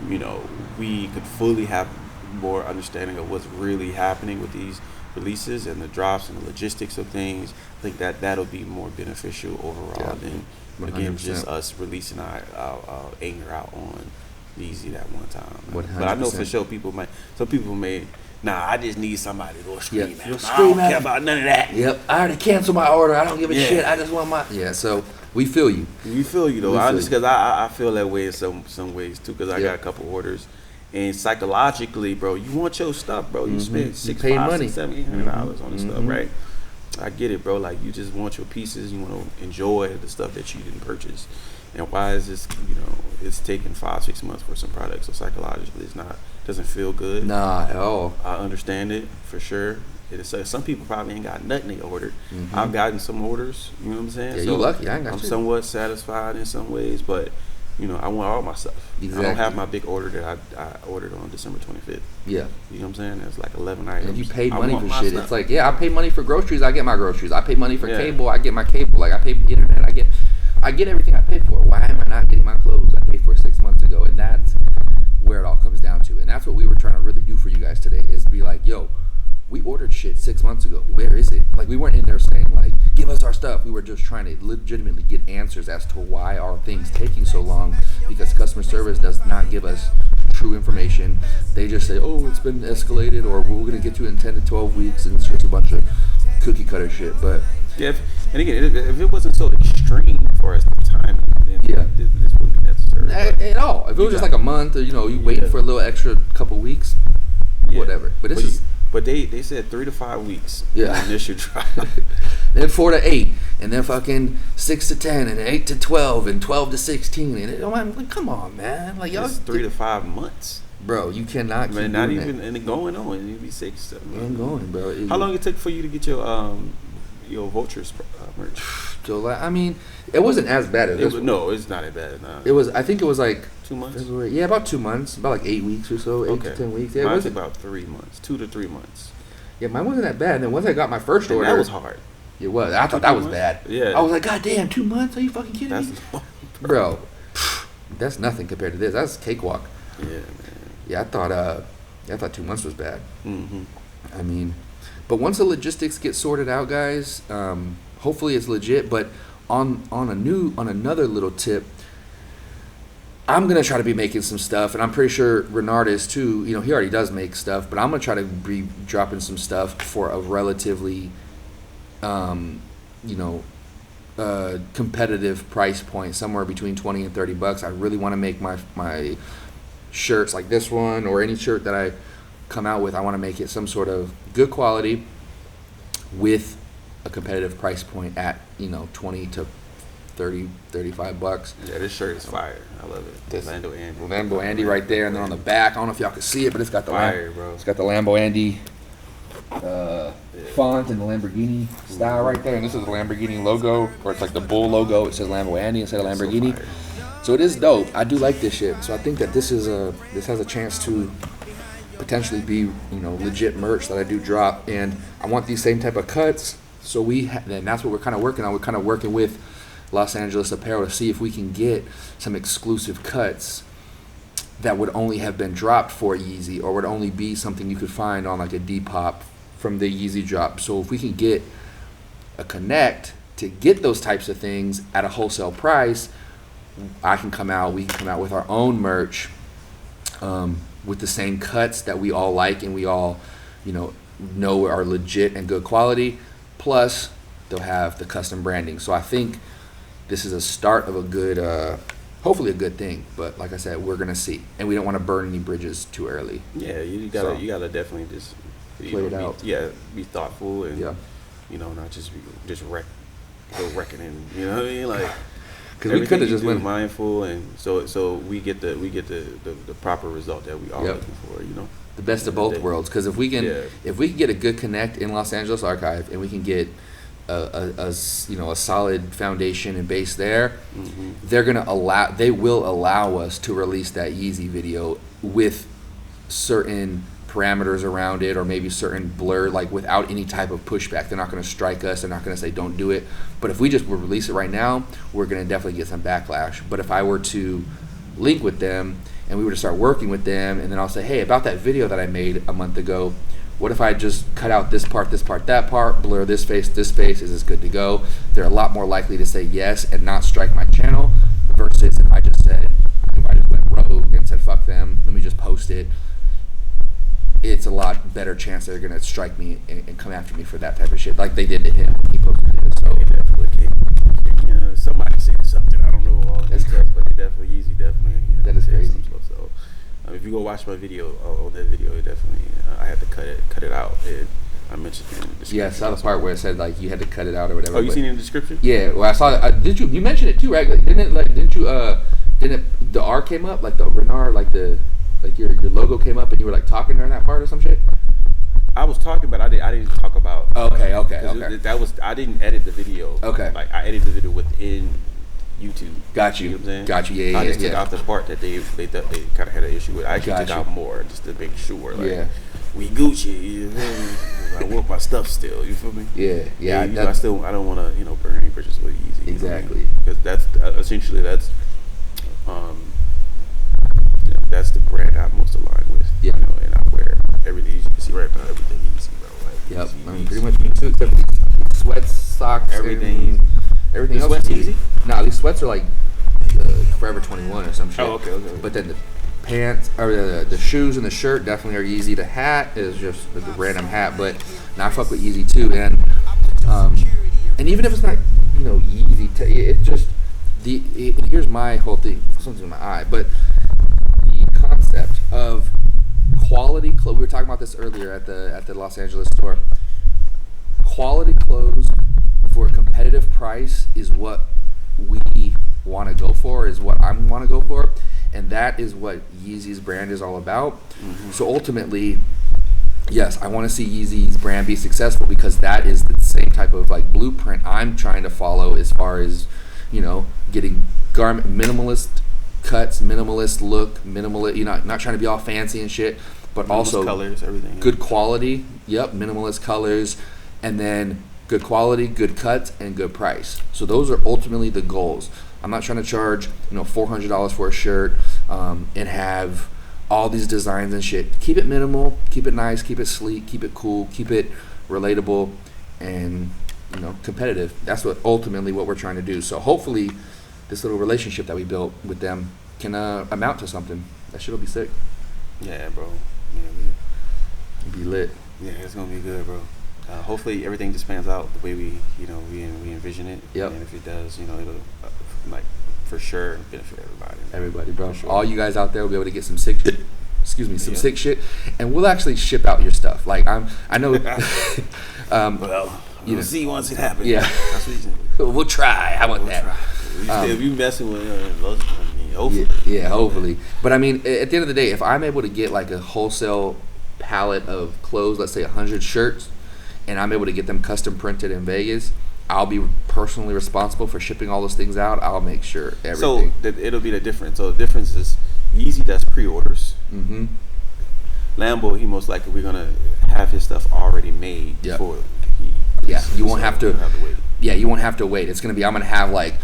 we could fully have more understanding of what's really happening with these releases and the drops and the logistics of things, I think that'll be more beneficial overall than, again, 100%. Just us releasing our anger out on Yeezy that one time. 100%. But I know for sure some people may, I just need somebody to go scream at me. I don't care about none of that. Yep, I already canceled my order. I don't give a shit. I just want my... Yeah, so we feel you. We feel you, though. Because I feel that way in some ways, too, because I got a couple orders. And psychologically, bro, you want your stuff, bro. You spend $700-$800 on this stuff, right? I get it, bro. Like, you just want your pieces. You want to enjoy the stuff that you didn't purchase. And why is this, it's taking 5-6 months for some products. So psychologically, doesn't feel good. Nah, at all. I understand it for sure. Some people probably ain't got nothing they ordered. I've gotten some orders, you know what I'm saying? Yeah, so you're lucky. I ain't got I'm somewhat satisfied in some ways, but I want all my stuff. Exactly. I don't have my big order that I ordered on December 25th. Yeah. You know what I'm saying? It's like 11 items. And if you pay money for shit, stuff. it's like, I pay money for groceries, I get my groceries. I pay money for cable, I get my cable. Like, I pay internet, I get everything I paid for. Why am I not getting my clothes I paid for 6 months ago? And that's where it all comes down to. And that's what we were trying to really do for you guys today, is be like, yo, we ordered shit 6 months ago. Where is it? Like, we weren't in there saying, like, give us our stuff. We were just trying to legitimately get answers as to why are things taking so long, because customer service does not give us true information. They just say, oh, it's been escalated, or we're going to get to it in 10 to 12 weeks, and it's just a bunch of cookie cutter shit. But yeah, and again, if it wasn't so extreme for us, the timing, then this wouldn't be necessary. At all. If it was just like a month, or you wait for a little extra couple weeks, whatever. But this is. But they said 3 to 5 weeks. Yeah. Initial drop. then 4 to 8, and then fucking 6 to 10, and 8 to 12, and 12 to 16. And I'm like, come on, man. Like, y'all. It's 3 to 5 months. Bro, you cannot keep Man, not doing even, that. and it going on. It'd be 6, 7. I'm going, bro. How long it took for you to get your Vultures merch? So, I mean, it wasn't as bad as this one. No, it's not as bad. Nah. It was, I think it was like 2 months? February. Yeah, about 2 months. About like 8 weeks or so. 8 to 10 weeks. Yeah, Mine it was wasn't, about 3 months. 2 to 3 months. yeah, mine wasn't that bad. And then once I got my first And order. that was hard. It was. I thought that was bad. Yeah. I was like, God damn, 2 months? Are you fucking kidding That's me? Bro, that's nothing compared to this. That's cakewalk. yeah, man. Yeah, I thought 2 months was bad. Mm-hmm. I mean, but once the logistics get sorted out, guys, hopefully it's legit. But on another little tip, I'm gonna try to be making some stuff, and I'm pretty sure Renard is too. You know, he already does make stuff, but I'm gonna try to be dropping some stuff for a relatively, competitive price point, somewhere between $20 and $30. I really want to make my shirts like this one, or any shirt that I come out with. I want to make it some sort of good quality with a competitive price point at 20 to 30, $35. Yeah, this shirt is fire. I love it. This Lambo Andy right there, and then on the back, I don't know if y'all can see it, but it's got the fire, bro. It's got the Lambo Andy font and the Lamborghini style right there, and this is the Lamborghini logo, or it's like the bull logo. It says Lambo Andy instead of Lamborghini. So it is dope. I do like this shit. So I think that this has a chance to potentially be legit merch that I do drop, and I want these same type of cuts. So and that's what we're kind of working on. We're kind of working with Los Angeles Apparel to see if we can get some exclusive cuts that would only have been dropped for Yeezy, or would only be something you could find on like a Depop from the Yeezy drop. So if we can get a connect to get those types of things at a wholesale price, we can come out with our own merch with the same cuts that we all like and we all know are legit and good quality. Plus, they'll have the custom branding. So I think this is a start of a good, hopefully a good thing. But like I said, we're gonna see, and we don't want to burn any bridges too early. Yeah, you gotta definitely just play it out. Be thoughtful and not just go wrecking and what I mean, like. Because we could have just went mindful, and so we get the proper result that we are looking for. The best of both worlds. Because if we can get a good connect in Los Angeles Archive, and we can get a solid foundation and base there, they will allow us to release that Yeezy video with certain parameters around it, or maybe certain blur, like without any type of pushback. They're not going to strike us. They're not going to say don't do it. But if we just would release it right now, we're going to definitely get some backlash. But if I were to link with them and we were to start working with them, and then I'll say, hey, about that video that I made a month ago, what if I just cut out this part, that part, blur this face, is this good to go? They're a lot more likely to say yes and not strike my channel, versus if I just went rogue and said fuck them, let me just post it. It's a lot better chance they're gonna strike me and come after me for that type of shit, like they did to him when he posted it. So somebody said something. I don't know all the details, but they Yeezy definitely. That is crazy. So if you go watch my video on that video, it definitely I had to cut it out. I mentioned it in the description. Yeah, I saw the part where it said like you had to cut it out or whatever. Oh, you seen it in the description? Yeah, well I saw that. Did you mentioned it too, right? Like, didn't the R came up, like the Renard, like your logo came up and you were like talking during that part or some shit? I was talking, but I didn't talk about. Okay. I didn't edit the video. Okay. Like I edited the video within YouTube. Got you. You know what I'm saying? Got you. Yeah. I just took out the part that they thought they kind of had an issue with. I actually took out more just to make sure. Like, we Gucci. You know what I mean? I want my stuff still. You feel me? Yeah. I don't want to burn any bridges with Yeezy. Exactly. Because that's essentially that's the brand I'm most aligned with. Yeah. And I wear everything. You can see right now everything Yeezy, bro. Like, Yep. Yeezy, I mean, pretty much me too, except for these sweats, socks, everything. Everything The else sweats is Yeezy? Nah, these sweats are like Forever 21 or some shit. Oh, okay. But then the pants, or the shoes and the shirt definitely are Yeezy. The hat is just the random hat, but now I fuck with Yeezy too. And even if it's not, Yeezy, it's just here's my whole thing. Something's in my eye, but the concept of quality clothes. We were talking about this earlier at the Los Angeles store. Quality clothes to go for is what I want to go for, and that is what Yeezy's brand is all about. So ultimately, yes, I want to see Yeezy's brand be successful because that is the same type of like blueprint I'm trying to follow as far as, you know, getting garment minimalist cuts, minimalist look, minimalist, you know, not trying to be all fancy and shit, but minimalist also colors, everything. Good quality. Yep, minimalist colors, and then good quality, good cuts, and good price. So those are ultimately the goals. I'm not trying to charge, you know, $400 for a shirt and have all these designs and shit. Keep it minimal, keep it nice, keep it sleek, keep it cool, keep it relatable, and, you know, competitive. That's what ultimately what we're trying to do. So hopefully this little relationship that we built with them can amount to something. That shit'll be sick. Yeah, bro. Yeah, It'll be lit. yeah, it's gonna be good, bro. Hopefully everything just pans out the way we envision it. Yep. And if it does, you know, it'll like for sure benefit everybody. Everybody, bro. Sure. All you guys out there will be able to get some sick shit. Excuse me, some Yeah. sick shit, and we'll actually ship out your stuff. Like I know. Well, you know, we'll see once it happens. Yeah. That's what you said. we'll try. How about that? If you messing with hopefully. Yeah, hopefully. But I mean, at the end of the day, if I'm able to get like a wholesale pallet of clothes, let's say 100 shirts, and I'm able to get them custom printed in Vegas, I'll be personally responsible for shipping all those things out. I'll make sure everything. So it'll be the difference. So the difference is Yeezy does pre-orders. Mm-hmm. Lambo, he most likely we're gonna have his stuff already made. Yep. Before Yeah, you won't have to. wait. Yeah, you won't have to wait. It's gonna be. I'm gonna have like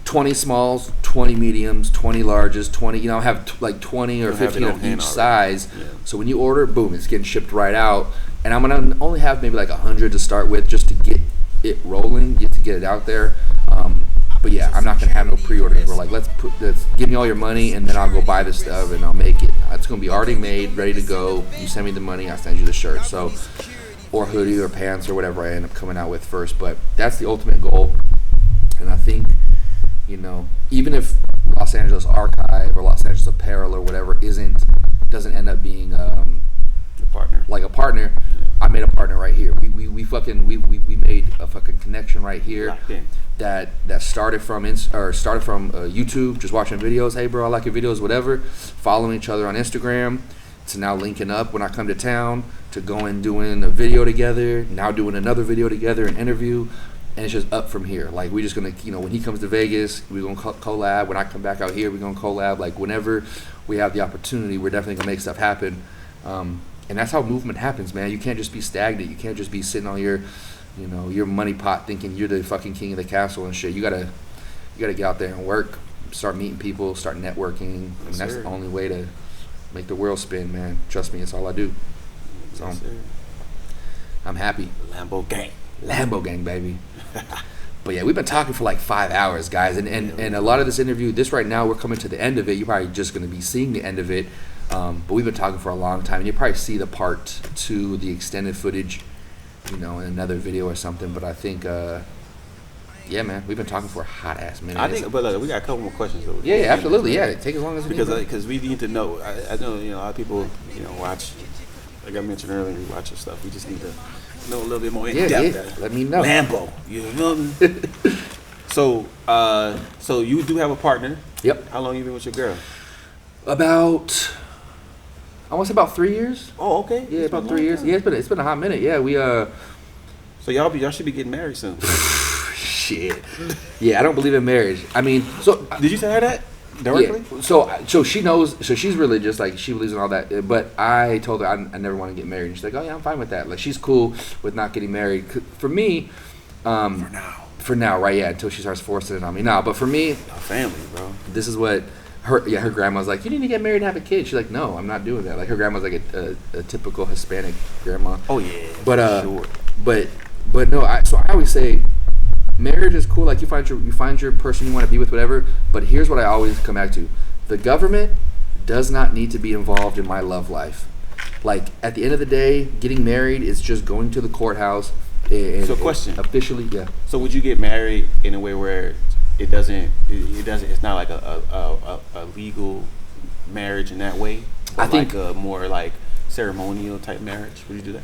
20 smalls, 20 mediums, 20 larges, 20. You know, I have like 20 or You'll have it 15 on of hand each already. size. Yeah. So when you order, boom, it's getting shipped right out. And I'm gonna only have maybe like 100 to start with, just to get it rolling, to get it out there. But yeah, I'm not gonna have no pre-orders. We're like, let's give me all your money, and then I'll go buy the stuff and I'll make it. It's gonna be already made, ready to go. You send me the money, I send you the shirt. So, or hoodie or pants or whatever I end up coming out with first. But that's the ultimate goal. And I think, you know, even if Los Angeles Archive or Los Angeles Apparel or whatever doesn't end up being Your partner. like a partner, I made a partner right here. We made a fucking connection right here. Locked in. That started from YouTube, just watching videos. Hey, bro, I like your videos, whatever. Following each other on Instagram, to now linking up when I come to town, to going doing a video together, now doing another video together, an interview, and it's just up from here. Like, we're just gonna, you know, when he comes to Vegas, we're gonna collab. When I come back out here, we're gonna collab. Like, whenever we have the opportunity, we're definitely gonna make stuff happen. And that's how movement happens, man. You can't just be stagnant. You can't just be sitting on your, you know, your money pot thinking you're the fucking king of the castle and shit. You gotta get out there and work, start meeting people, start networking. I mean, that's the only way to make the world spin, man. Trust me, it's all I do. So Yes, sir. I'm happy. Lambo gang, baby. But yeah, we've been talking for like 5 hours, guys, and a lot of this interview, this right now, we're coming to the end of it. You're probably just going to be seeing the end of it, but we've been talking for a long time, and you'll probably see the part 2, the extended footage, you know, in another video or something. But I think, yeah, man, we've been talking for a hot ass minute. I think, but look, we got a couple more questions though. Yeah, absolutely, yeah. Take as long as we Because we need to know. I know, you know, a lot of people, you know, watch. Like I mentioned earlier, we watch your stuff. We just need to know a little bit more in depth. Yeah. Let me know. Lambo, you feel me? So you do have a partner. Yep. How long you been with your girl? About, I want to say about 3 years. Oh, okay. Yeah, It's about been a 3 long years. time. Yeah, it's been a hot minute. Yeah, we So y'all should be getting married soon. shit. Yeah, I don't believe in marriage. I mean, so Did you tell her that directly? yeah, so she knows. So she's religious, like she believes in all that. But I told her I never want to get married. And she's like, oh yeah, I'm fine with that. Like, she's cool with not getting married. For me, for now, right? Yeah, until she starts forcing it on me. But for me, Our family, bro. this is what her grandma's like, you need to get married and have a kid. She's like, no, I'm not doing that. Like, her grandma's like a typical Hispanic grandma. Oh yeah. But sure. but no, so I always say marriage is cool. Like, you find your person you want to be with, whatever. But here's what I always come back to: the government does not need to be involved in my love life. Like, at the end of the day, getting married is just going to the courthouse. And So, question. Officially, yeah. So would you get married in a way where it's not like a legal marriage in that way, but I think- like a more like ceremonial type marriage? Would you do that?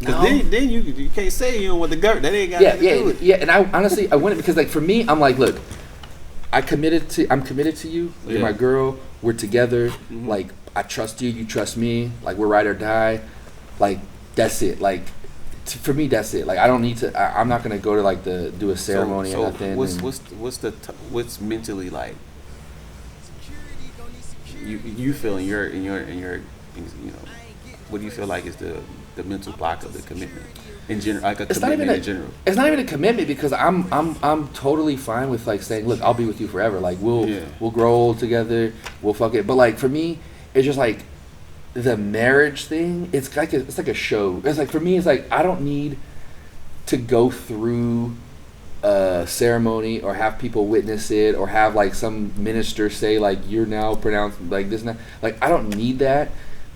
Because then you can't say you don't want the girt. That ain't got nothing to do with it. Yeah. And I honestly I wouldn't, because like for me, I'm like, look, I'm committed to you. You're my girl. We're together. Mm-hmm. Like I trust you. You trust me. Like we're ride or die. Like that's it. Like for me, that's it. Like I don't need to. I'm not gonna go to like do a ceremony so or nothing. What's mentally like? You feel in your what do you feel like is the mental block of the commitment in general, like a commitment in general? It's not even a commitment, because I'm totally fine with like saying, look, I'll be with you forever. Like we'll grow old together. We'll fuck it. But like for me, it's just like the marriage thing. It's like a show. It's like for me, it's like I don't need to go through a ceremony or have people witness it or have like some minister say like you're now pronounced like this and that. Like I don't need that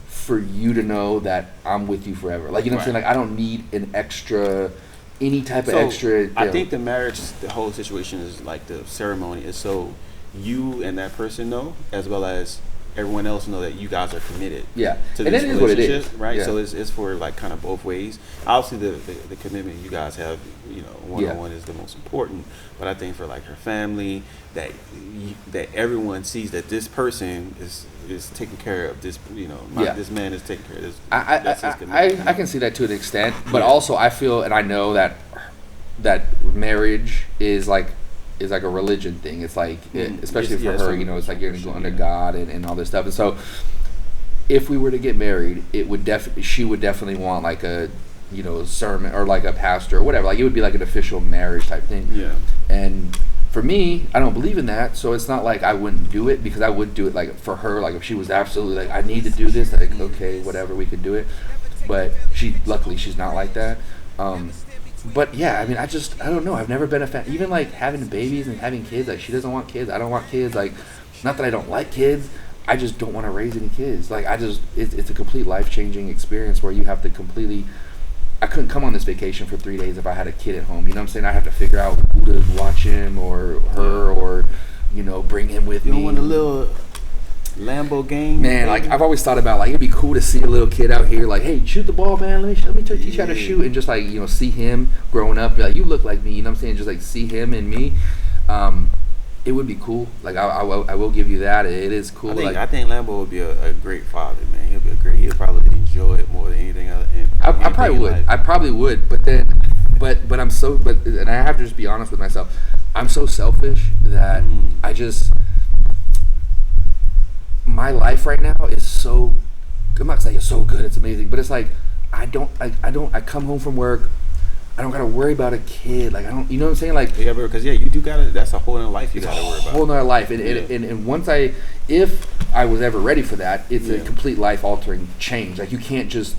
for you to know that I'm with you forever. Like you know what I'm saying? Like I don't need any type of extra. I think the marriage, the whole situation is like the ceremony is so you and that person know, as well as everyone else know that you guys are committed. Yeah, to and this it is what it relationship, is, right? Yeah. So it's for like kind of both ways. Obviously, the commitment you guys have, one-on-one is the most important. But I think for like her family, that everyone sees that this person is taking care of this. This man is taking care of this. That's his commitment. I can see that to an extent, but also I feel and I know that marriage is like a religion thing. It's like, especially for her, it's like you're gonna go under God and all this stuff. And so, if we were to get married, she would definitely want like a, sermon or like a pastor or whatever. Like it would be like an official marriage type thing. Yeah. And for me, I don't believe in that, so it's not like I wouldn't do it, because I would do it like for her. Like if she was absolutely like, I need to do this, like okay, whatever, we could do it. But luckily she's not like that. But yeah, I mean, I don't know. I've never been a fan. Even like having babies and having kids, like she doesn't want kids. I don't want kids. Like, not that I don't like kids. I just don't want to raise any kids. Like, it's a complete life-changing experience where you have to completely. I couldn't come on this vacation for 3 days if I had a kid at home. You know what I'm saying? I have to figure out who to watch him or her or, bring him with me. You don't want a little Lambo game? Man, like I've always thought about like it'd be cool to see a little kid out here like, hey, shoot the ball, man. Let me teach you how to shoot, and just like see him growing up. Be like, you look like me. You know what I'm saying? Just like see him and me. It would be cool. Like I will give you that. It is cool. I think Lambo would be a great father, man. He'll probably enjoy it more than anything else. I probably would. I probably would. But then, but I'm so. And I have to just be honest with myself. I'm so selfish that I just. My life right now is so. I'm not saying it's so good. It's amazing, but it's like I come home from work. I don't gotta worry about a kid. Like I don't. You know what I'm saying? Like yeah, because you do gotta. That's a whole other life you gotta worry about. Whole other life, and once if I was ever ready for that, it's a complete life altering change. Like you can't just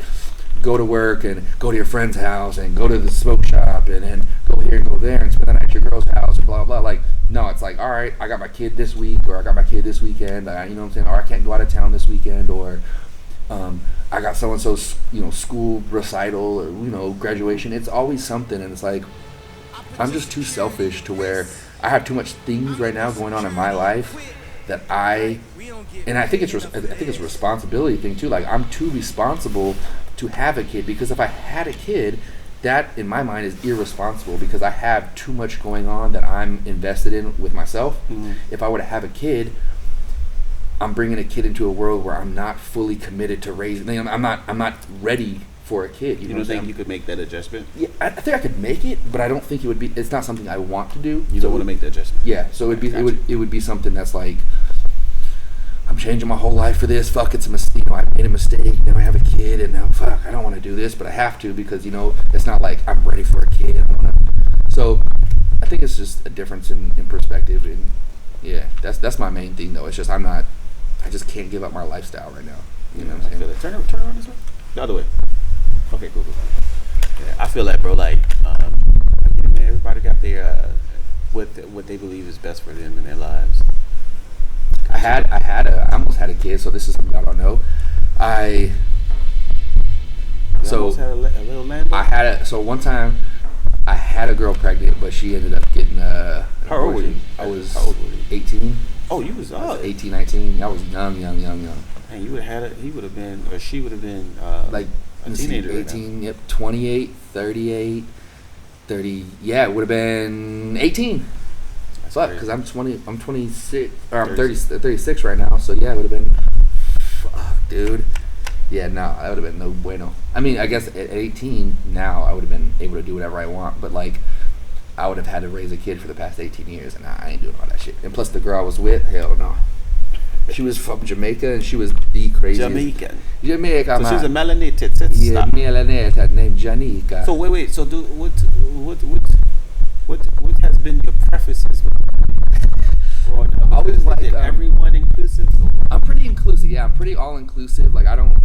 go to work and go to your friend's house and go to the smoke shop and then go here and go there and spend the night at your girl's house and blah blah. Like no, it's like all right, I got my kid this week or I got my kid this weekend. You know what I'm saying? Or I can't go out of town this weekend or. I got so and so's school recital or graduation. It's always something, and it's like I'm just too selfish to where I have too much things right now going on in my life that I think it's a responsibility thing too. Like I'm too responsible to have a kid, because if I had a kid, that in my mind is irresponsible because I have too much going on that I'm invested in with myself. Mm-hmm. If I were to have a kid, I'm bringing a kid into a world where I'm not fully committed to raising. I'm not ready for a kid. You don't think you could make that adjustment? Yeah, I think I could make it, but I don't think it would be. It's not something I want to do. You don't want to make that adjustment. Yeah, so it would be. It would be something that's like, I'm changing my whole life for this. Fuck, it's a mistake. I made a mistake. Now I have a kid, and now fuck, I don't want to do this, but I have to because it's not like I'm ready for a kid. I want to. So I think it's just a difference in perspective, and yeah, that's my main thing though. It's just I just can't give up my lifestyle right now. You know what I'm saying? Turn around this way. The other way. Okay, cool. Yeah, I feel that, bro. Like, I get it, man. Everybody got their what they believe is best for them in their lives. I almost had a kid, so this is something I don't know. You almost had a little Lambo? So one time I had a girl pregnant, but she ended up getting How old were you? How old were you? 18. Oh, you was 18, 19. I was young. And you would have had it. He would have been, or she would have been like A Let's see, teenager right 18, yep, 28, 38, 30. Yeah, it would have been 18. That's Fuck, crazy. because I'm 26, or I'm 36. 36 right now, so yeah, it would have been, fuck, dude. Yeah, no, that would have been no bueno. I mean, I guess at 18 now I would have been able to do whatever I want, but like, I would have had to raise a kid for the past 18 years, and I ain't doing all that shit. And plus, the girl I was with, hell no. She was from Jamaica, and she was the craziest. Jamaica, So man. she's a melanated. Yeah, melanated named Janika. So wait. So what has been your preferences with growing up? Always Is like, it everyone inclusive? Or? I'm pretty inclusive. Yeah, I'm pretty all inclusive. Like I don't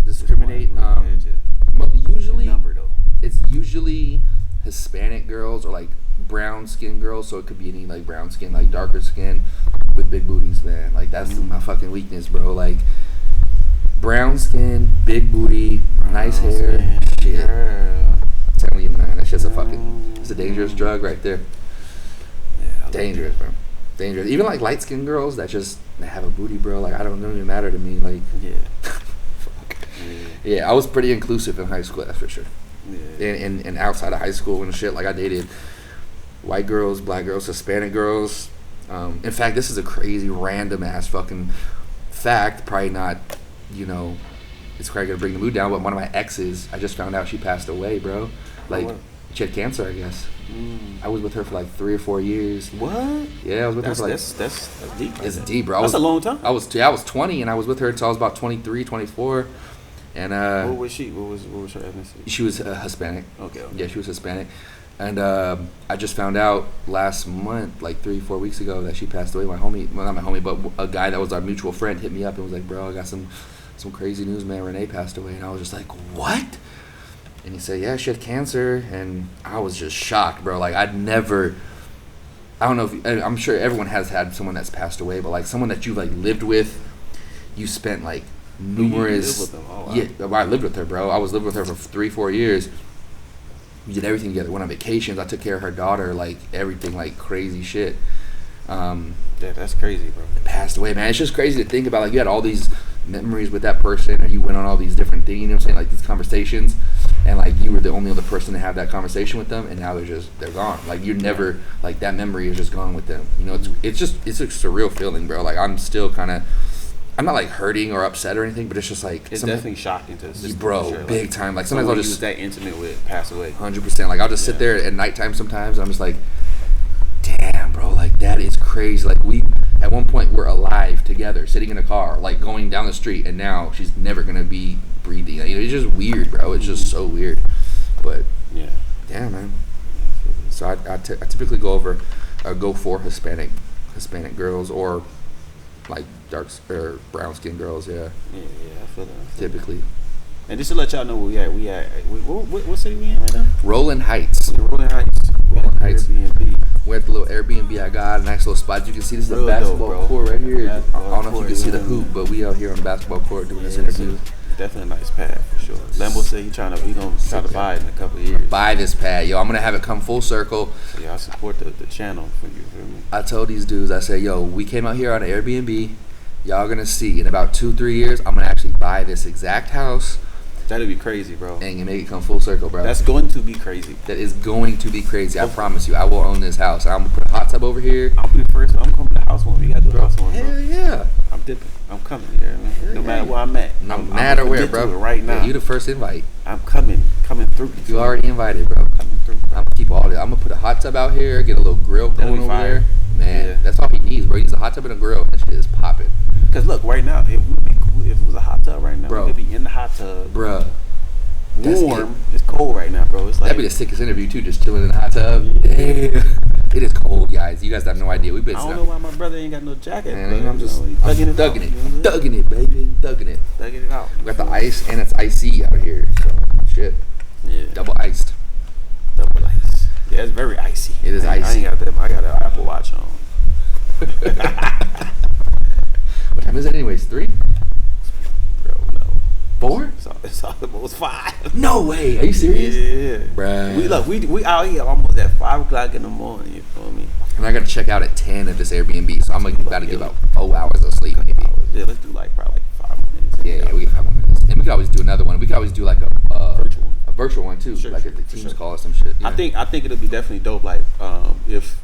discriminate. Usually, Number though. it's usually Hispanic girls or like brown skin girls. So it could be any like brown skin, like darker skin with big booties. Man, like that's my fucking weakness, bro. Like brown skin, big booty, nice hair. Shit, I'm telling you, man, that's just a fucking. It's a dangerous drug right there. Yeah, Dangerous, bro. Dangerous. Even like light skinned girls that just have a booty, bro. Like I don't even matter to me. Like Yeah. fuck. Yeah, I was pretty inclusive in high school, that's for sure. Yeah. And outside of high school and shit, like I dated white girls, black girls, Hispanic girls. In fact, this is a crazy random ass fucking fact. Probably not, it's probably gonna bring the mood down. But one of my exes, I just found out she passed away, bro. Like what? she had cancer, I guess. I was with her for like 3 or 4 years. What? Yeah, I was with her for like. That's deep. It's deep, bro. That's a long time. I was 20 and I was with her until I was about 23, 24. And What was she? What was her ethnicity? she was Hispanic. Okay. Yeah, she was Hispanic. And I just found out last month, like 3-4 weeks ago, that she passed away. My homie, well, not my homie, but a guy that was our mutual friend hit me up and was like, bro, I got some crazy news, man. Renee passed away. And I was just like, what? And he said, yeah, she had cancer. And I was just shocked, bro. Like, I don't know if, I'm sure everyone has had someone that's passed away, but like someone that you've like lived with, you spent like numerous. You lived with them? Oh, wow. Yeah, I lived with her, bro. I was living with her for 3-4 years. We did everything together. Went on vacations. I took care of her daughter, like everything, like crazy shit. Yeah, that's crazy, bro. Passed away, man. It's just crazy to think about. Like you had all these memories with that person, and you went on all these different things. You know what I'm saying? Like these conversations, and like you were the only other person to have that conversation with them, and now they're gone. Like you're never like that memory is just gone with them. You know, it's a surreal feeling, bro. Like I'm still kind of. I'm not like hurting or upset or anything, but it's just like It's definitely shocking to the system, bro, for sure. big Like, time. Like sometimes someone I'll you just was that intimate with pass away. 100%. Like I'll just sit Yeah. there at nighttime sometimes. And I'm just like, damn, bro. Like that is crazy. Like we at one point were alive together, sitting in a car, like going down the street, and now she's never gonna be breathing. Like, it's just weird, bro. It's just so weird. But Yeah. yeah, man. So I typically go for Hispanic girls or like dark or brown skinned girls. Yeah, Yeah, I feel that. typically. And just to let y'all know where we at. What city we in right now? Rolling Heights. In Rolling Heights. Rolling Heights. Airbnb. We're at the little Airbnb I got, a nice little spot. You can see this is a Real dope, basketball bro. court right here. Basketball I don't know if you court, can see the yeah. hoop, but we out here on the basketball court doing this Yeah, interview. it's definitely a nice pad for sure. Lambo said he gonna try to buy it in a couple of years. Buy this pad, yo. I'm gonna have it come full circle. So y'all support the channel for you, feel me? I told these dudes, I said, yo, we came out here on an Airbnb. Y'all gonna see in about 2-3 years, I'm gonna actually buy this exact house That'd be crazy, bro. and make it come full circle, bro. That's going to be crazy. That is going to be crazy. I promise you. I will own this house. I'm gonna put a hot tub over here. I'll be the first. I'm coming to house one. We gotta do the house one, bro. Hell yeah. I'm dipping. I'm coming here, man. No matter where I'm at. No I'm matter where, commit to bro. it right now. Yeah, you the first invite. I'm coming through. You already invited, bro. coming through. I'm gonna keep all that. I'm gonna put a hot tub out here, get a little grill That'll going be over fire. there. Man, Yeah. that's all he needs, bro. He needs a hot tub and a grill, and this shit is popping. Cause look, right now, if it was a hot tub right now, Bro. we could be in the hot tub, Bruh. That's warm. It's cold right now, bro. It's like That'd be the sickest interview too, just chilling in the hot tub. Damn. It is cold, guys. You guys have no idea. We've been I don't know why my brother ain't got no jacket. Man, bro. I'm just he thugging it, out, you know what I'm saying? thugging it, baby, thugging it. Thugging it out. We got the ice and it's icy out here. So shit, Yeah. double iced. Double ice. Yeah, it's very icy. It is I ain't icy. got that. I got an Apple Watch on. What time is it, anyways? 3, Bro, no. 4? It's almost 5. No way. Are you serious? Yeah. Bruh. We out here almost at 5 o'clock in the morning. You feel me? And I gotta check out at 10 at this Airbnb, so I'm about to give out 4 hours of sleep maybe. Yeah, let's do like probably like 5 more minutes. Yeah, we get 5 more minutes. And we could always do another one. We could always do like a virtual one too, Sure, like sure, at the for Teams sure. call or some shit. I think it'll be definitely dope. Like if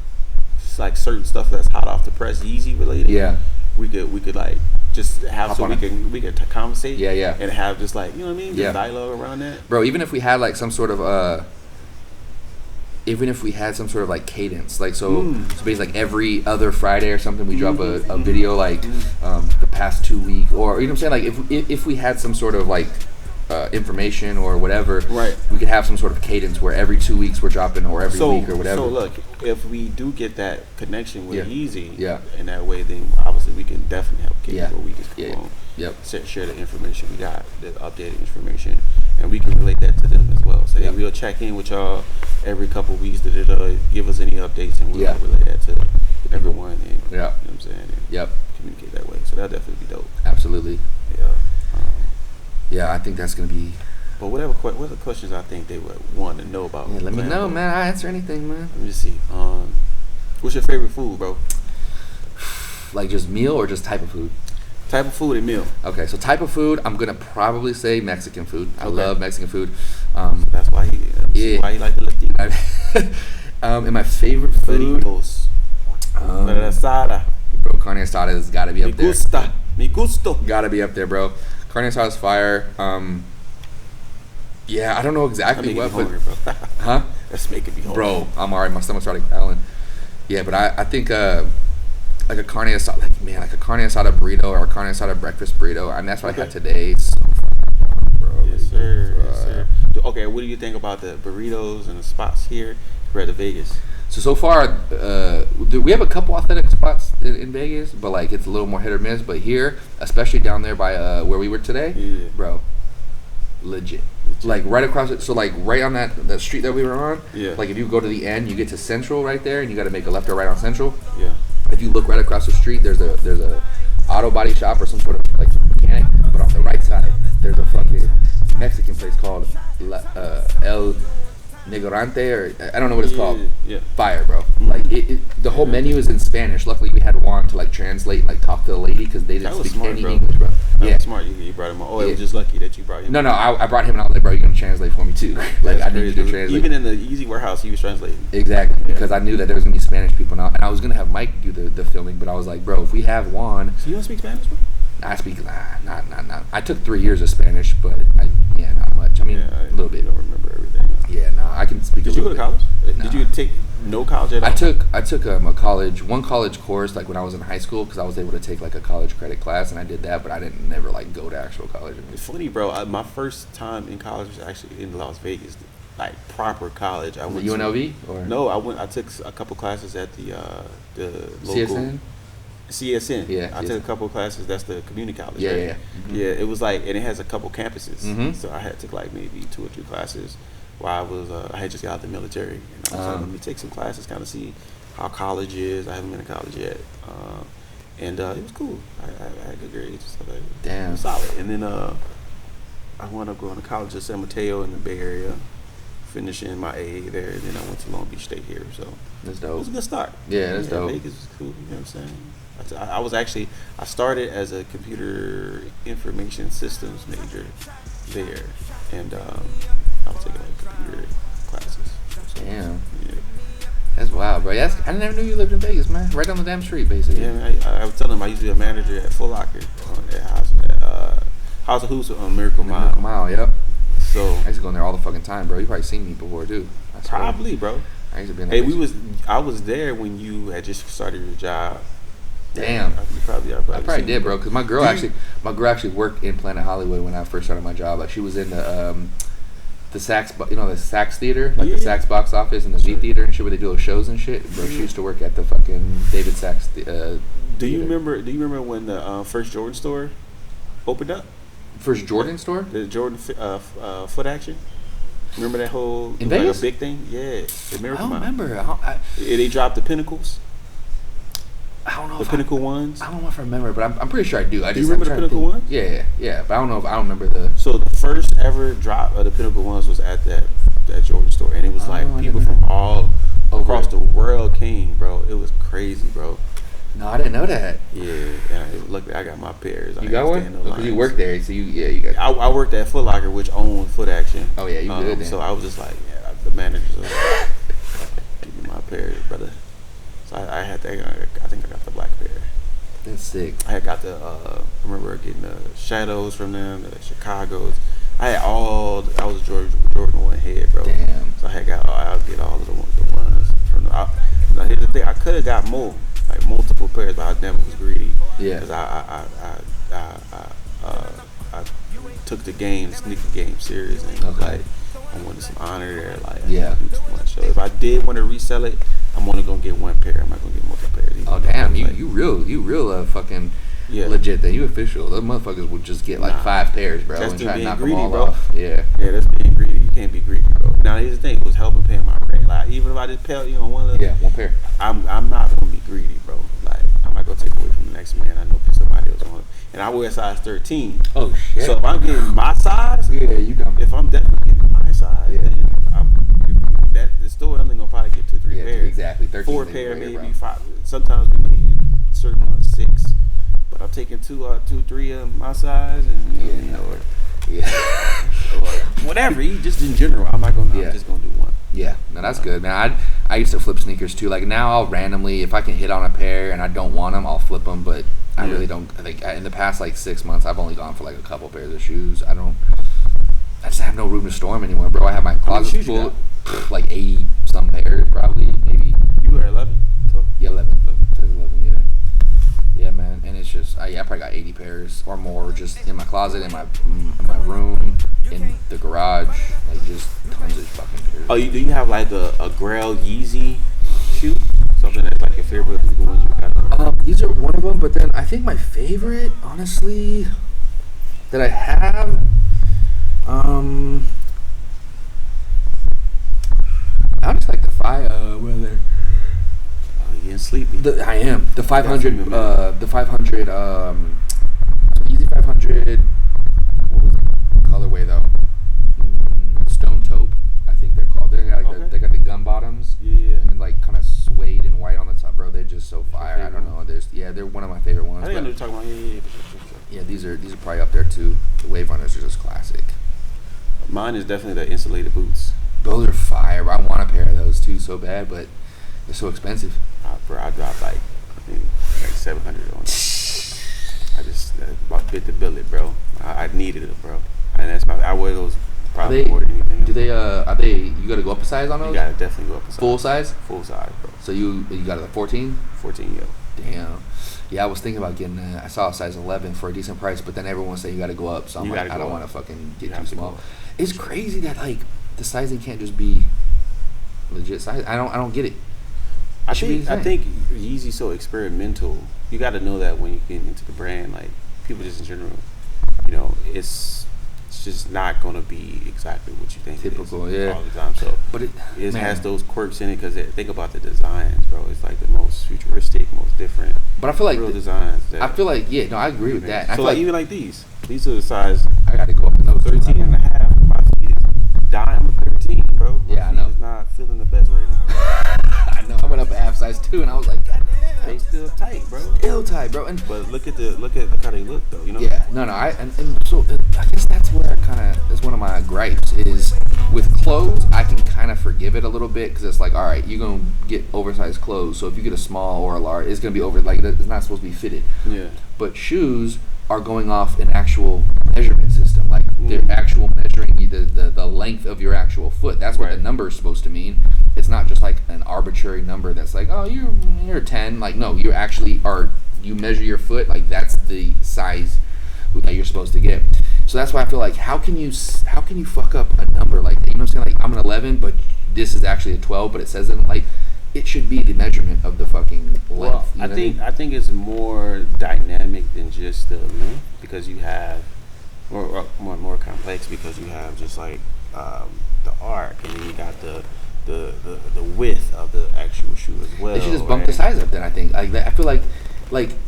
it's like certain stuff that's hot off the press, Yeezy related. Yeah. We could like just have Hop so on we it. can conversate. Yeah, yeah. And have just like, you know what I mean? Just Yeah. dialogue around that. Bro, even if we had like some sort of like cadence, like so basically like every other Friday or something, we drop a video like the past 2 weeks, or you know what I'm saying, like if we had some sort of like information or whatever, Right. we could have some sort of cadence where every 2 weeks we're dropping, or every week or whatever. So look, if we do get that connection with Yeah. Yeezy, Yeah. in that way, then obviously we can definitely have a case Yeah. where we just Yeah. go on, Yep. share the information we got, the updated information, and we can relate that to them as well. So Yeah. we'll check in with y'all every couple of weeks to give us any updates, and we'll Yeah. relay that to everyone. And, Yeah. you know what I'm saying? And Yep. communicate that way. So that'll definitely be dope. Absolutely. Yeah. Yeah, I think that's gonna be. But what are the questions I think they would want to know about? Yeah, let me know, Lambo? man. I answer anything, man. Let me see. What's your favorite food, bro? Like just meal or just type of food? Type of food and meal. Okay, so type of food, I'm gonna probably say Mexican food. I Okay. love Mexican food. That's why Yeah. why you like the Latino. And my favorite food, Burritos. Asada. bro, carne asada has got to be Me up there. gusta. Me gusto. Got to be up there, bro. Carne asada is fire. Yeah, I don't know That exactly make me what, hungry, but bro. huh? That's making me hungry. Bro, I'm alright. My stomach started growling. Yeah, but I think like a carne asada, like a carne asada burrito or a carne asada breakfast burrito. I mean, that's what I had today. It's so fucking bomb, bro. Yes, sir. Yes, Uh, sir. Okay, what do you think about the burritos and the spots here compared to Vegas? So far, we have a couple authentic spots in Vegas, but like it's a little more hit or miss. But here, especially down there by where we were today, Yeah. bro, legit. Like right across it. So like right on that street that we were on. Yeah. Like if you go to the end, you get to Central right there, and you got to make a left or right on Central. Yeah. If you look right across the street, there's a auto body shop or some sort of like mechanic. But on the right side, there's a fucking Mexican place called El Negorante, or I don't know what it's called. Yeah. Fire, bro. Like the whole menu is in Spanish. Luckily, we had Juan to like translate, and, like talk to the lady because they That didn't was speak smart, any bro. English, bro. That Yeah. was smart. You brought him on. Oh, it Yeah. was just lucky that you brought him. No, I brought him and I was like, bro, you're gonna translate for me too. Like That's I need crazy, you to dude. translate. Even in the Yeezy warehouse, he was translating. Exactly, because I knew that there was gonna be Spanish people now, and I was gonna have Mike do the filming, but I was like, bro, if we have Juan, So you don't speak Spanish, bro? I speak not. I took 3 years of Spanish, but not much. I mean, a little bit. You don't remember everything. Yeah, no, I can speak. Did a you go little to bit. college? Nah. Did you take no college at all? I took one college course like when I was in high school because I was able to take like a college credit class, and I did that, but I didn't never like go to actual college. It's funny, bro. My first time in college was actually in Las Vegas, like proper college. I Was went it to- UNLV or No, I took a couple classes at the local CSN? CSN. Yeah, I CSN. took a couple classes. That's the community college. Yeah, right? yeah, yeah. Yeah, it was like, and it has a couple campuses. Mhm. So I had took like maybe 2 or 3 classes while I had just got out the military. And I was like, let me take some classes, kind of see how college is. I haven't been to college yet, and it was cool. I had good grades. So it Damn. was solid. And then I wound up going to college at San Mateo in the Bay Area, finishing my AA there. And then I went to Long Beach State here. So That's it dope. was a good start. Yeah, that's dope. Vegas was cool. You know what I'm saying? I started as a computer information systems major there, and I was taking like computer classes. So, Damn. Yeah. That's wild, bro. I never knew you lived in Vegas, man. Right down the damn street, basically. Yeah, man, I was telling him I used to be a manager at Foot Locker at House of Hoops on Miracle Mile. Mile, yep. So I used to go in there all the fucking time, bro. You probably seen me before, too. I swear. probably, bro. I used to be in Hey, there. I was there when you had just started your job. Damn. I probably I probably seen did, you. bro. Because my girl actually worked in Planet Hollywood when I first started my job. Like she was in the Saks, the Saks Theater, like the Yeah. Saks box office and the V Theater and shit, where they do those shows and shit. Bro, she used to work at the fucking David Saks. Do you remember when the first Jordan store opened up? First Jordan store? The Jordan foot action. Remember that whole In like Vegas? a big thing? Yeah, the I Miracle don't Mile. remember. They dropped the Pinnacles, I don't know. the if Pinnacle ones. I don't know if I remember, but I'm pretty sure I do. Do you remember the I'm trying to Pinnacle think. ones? Yeah. But I don't know if I don't remember the. So the first ever drop of the Pinnacle ones was at that Jordan store, and it was Oh, like I people never- from all Over across it. the world came, bro. It was crazy, bro. No, I didn't know that. Yeah, luckily I got my pairs. You got one? Because you work there, so you got. I worked at Foot Locker, which owned Foot Action. Oh yeah, you good then. So I was just like, yeah, the manager's like, give me my pairs, brother. So I had I think I got the black pair. That's sick. I had got the I remember getting the Shadows from them, the Chicago's. I had all. I was Jordan 1 head, bro. Damn. So I get all of the ones from the. Now here's the thing. I could have got more, like multiple pairs, but I never was greedy. Yeah. Because I took the sneaker game serious, and was like, I wanted some honor there. Like, yeah. I didn't do too much. So if I did want to resell it, I'm only gonna get one pair. I'm not gonna get multiple pairs. Oh damn, you real fucking. Yeah. Legit then. You official. Those motherfuckers would just get like 5 pairs, bro, and try to knock greedy, them all bro. off. Yeah. Yeah, that's being greedy. You can't be greedy, bro. Now here's the thing, it was helping paying my rent. Like even if I just pay one of them, one pair. I'm not gonna be greedy, bro. Like I'm not gonna take away from the next man. I know somebody else wants. And I wear size 13. Oh shit. So if I'm getting my size, yeah, you dumb. If I'm definitely getting my size, then the store only gonna probably get 2-3 pairs. Exactly. 13 4 pair, maybe 5. Sometimes we need certain ones 6. But I'm taking 2-3 of my size, and or whatever. Just in general, I'm not gonna. I'm just gonna do one. Yeah, no, that's good, man. I used to flip sneakers too. Like now, I'll randomly, if I can hit on a pair and I don't want them, I'll flip them. But I really don't. I think in the past like 6 months, I've only gone for like a couple pairs of shoes. I just have no room to store them ananymore, bro. I have my closet full, like 80 some pairs, probably maybe. You wear 11? 12? Yeah, 11. 11, yeah. Yeah, man, and it's just I probably got 80 pairs or more just in my closet, in my room, in the garage, like just tons of fucking pairs. Oh, do you have like a Grail Yeezy shoe? Something that's like your favorite, the ones you got? These are one of them, but then I think my favorite, honestly, that I have, I just like the fire weather. Getting sleepy. I am the 500. The 500. Yeezy 500. What was the colorway though? Stone taupe, I think they're called. They got the gun bottoms. Yeah. And then like kind of suede and white on the top, bro. They're just so fire. I don't know. They're one of my favorite ones. I think I know what you're talking about. Yeah, these are probably up there too. The Wave Runners are just classic. Mine is definitely the insulated boots. Those are fire. I want a pair of those too so bad, but they're so expensive. Bro, I dropped like 700 on it. I just about bit the billet, bro. I needed it, bro. And I wear those probably more than anything else. Do they? Are they? You got to go up a size on those? You gotta definitely go up a size. Full size? Full size, bro. So you got a 14? 14, yeah. Damn. Yeah, I was thinking about getting. I saw a size 11 for a decent price, but then everyone said you got to go up. So I'm like, I don't want to fucking get too small. It's crazy that like the sizing can't just be legit size. I don't get it. I think Yeezy's so experimental. You got to know that when you get into the brand, like people just in general, it's just not gonna be exactly what you think. Typical, it is yeah. all the time. So, but it has those quirks in it because think about the designs, bro. It's like the most futuristic, most different. But I feel like real designs. I feel like I agree with that. So I feel like even like these are the size. I got to go up in those 13 and a half. My feet is dying with 13, bro. Yeah, I know. Is not feeling the best right now. I know. I went up a half size too, and I was like, God damn. They still tight, bro. Still tight, bro. But look at how they look, though. Yeah, no. And so I guess that's where that's one of my gripes is with clothes. I can kind of forgive it a little bit because it's like, all right, you're gonna get oversized clothes. So if you get a small or a large, it's gonna be it's not supposed to be fitted. Yeah. But shoes are going off an actual measurement system, like they're actual measuring the length of your actual foot. That's what the number is supposed to mean. It's not just like an arbitrary number that's like, oh, you're 10. Like, no, you actually are. You measure your foot, like that's the size that you're supposed to get. So that's why I feel like how can you fuck up a number like that? You know what I'm saying? Like I'm an 11, but this is actually a 12, but it says it like it should be the measurement of the fucking length. Well, I think it's more dynamic than just the length because you have more complex because you have just like the arc and then you got the width of the actual shoe as well. They should just bump the size up then. I think I feel like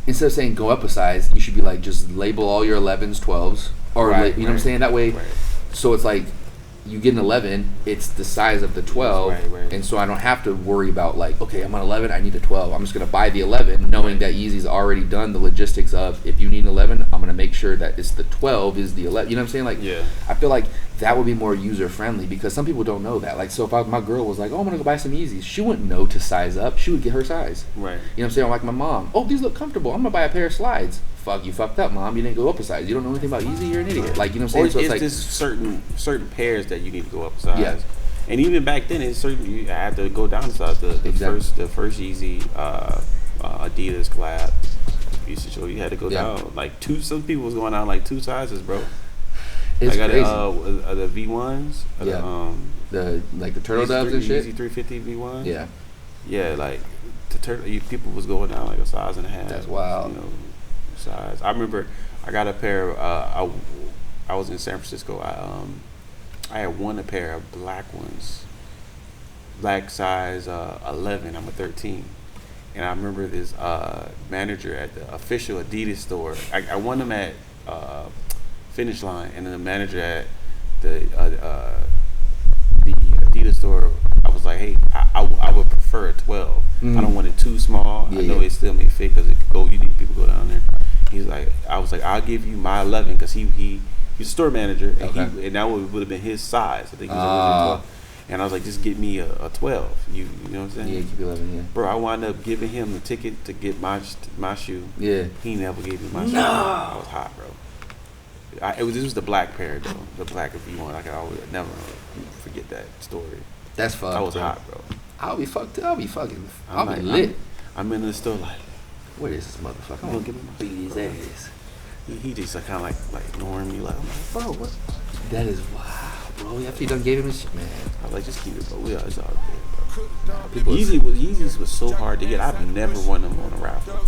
instead of saying go up a size, you should be like just label all your 11s, 12s, or you know what I'm saying. That way, so it's like you get an 11, it's the size of the 12, Right. and so I don't have to worry about like, okay, I'm on 11, I need a 12. I'm just gonna buy the 11, knowing that Yeezy's already done the logistics of if you need an 11, I'm gonna make sure that it's the 12 is the 11. You know what I'm saying? Like, Yeah. I feel like that would be more user friendly because some people don't know that. Like, so if my girl was like, oh, I'm gonna go buy some Yeezys, she wouldn't know to size up. She would get her size. Right. You know what I'm saying? Like my mom, oh, these look comfortable. I'm gonna buy a pair of slides. Fuck, you fucked up, mom. You didn't go up a size. You don't know anything about Yeezy. You're an idiot. Like, you know what I'm Or saying? So it's it's like, just certain pairs that you need to go up a size. Yeah. And even back then, it's certain you had to go down a size. The first Yeezy Adidas collab used to show you had to go down like two. Some people was going down like 2 sizes, bro. it's I got crazy. the V1s. The turtle doves and shit. Yeezy 350 V1. Yeah, Yeah, like the turtle. People was going down like a size and a half. That's wild. You know, size. I remember I got a pair. I was in San Francisco. I had won a pair of black ones, black size 11. I'm a 13, and I remember this manager at the official Adidas store. I won them at Finish Line, and then the manager at the Adidas store. I was like, hey, I would prefer a 12. I don't want it too small. Yeah, I know yeah. it still may fit because it could go. You need people go down there. I was like, I'll give you my 11 because he's a store manager and Okay. and that would have been his size. I think he was originally 12. And I was like, just get me a 12. You know what I'm saying? Yeah, keep 11. Yeah. Bro, I wound up giving him the ticket to get my shoe. Yeah. He never gave me my shoe. I was hot, bro. This was the black pair though, the black V1. I can always never forget that story. That's fucked. I was bro. hot, bro. I'll be fucked. I'll be fucking. I'll I'm be like, lit. I'm in the store like, What is this motherfucker? I'm gonna give him my beat his ass. he just kind of like ignoring me, like, I'm like, bro, what? That is wild, bro. After you done gave him his shit, man. I was like, just keep it, bro. It's all good, bro. People Yeezys was so hard to get. I've never won them on a raffle.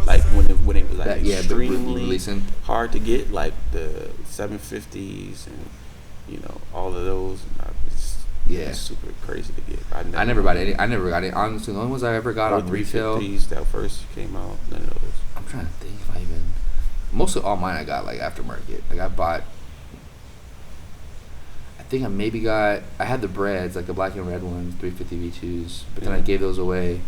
Like when it was like extremely releasing. hard to get, like the 750s and all of those. It's super crazy to get. I never got any. Honestly, the only ones I ever got on retail. 350s that first came out. None of those. I'm trying to think if I even. Most of all mine I got like aftermarket. Like I bought. I think I maybe got. I had the breads, like the black and red ones, 350 V2s, but then I gave those away.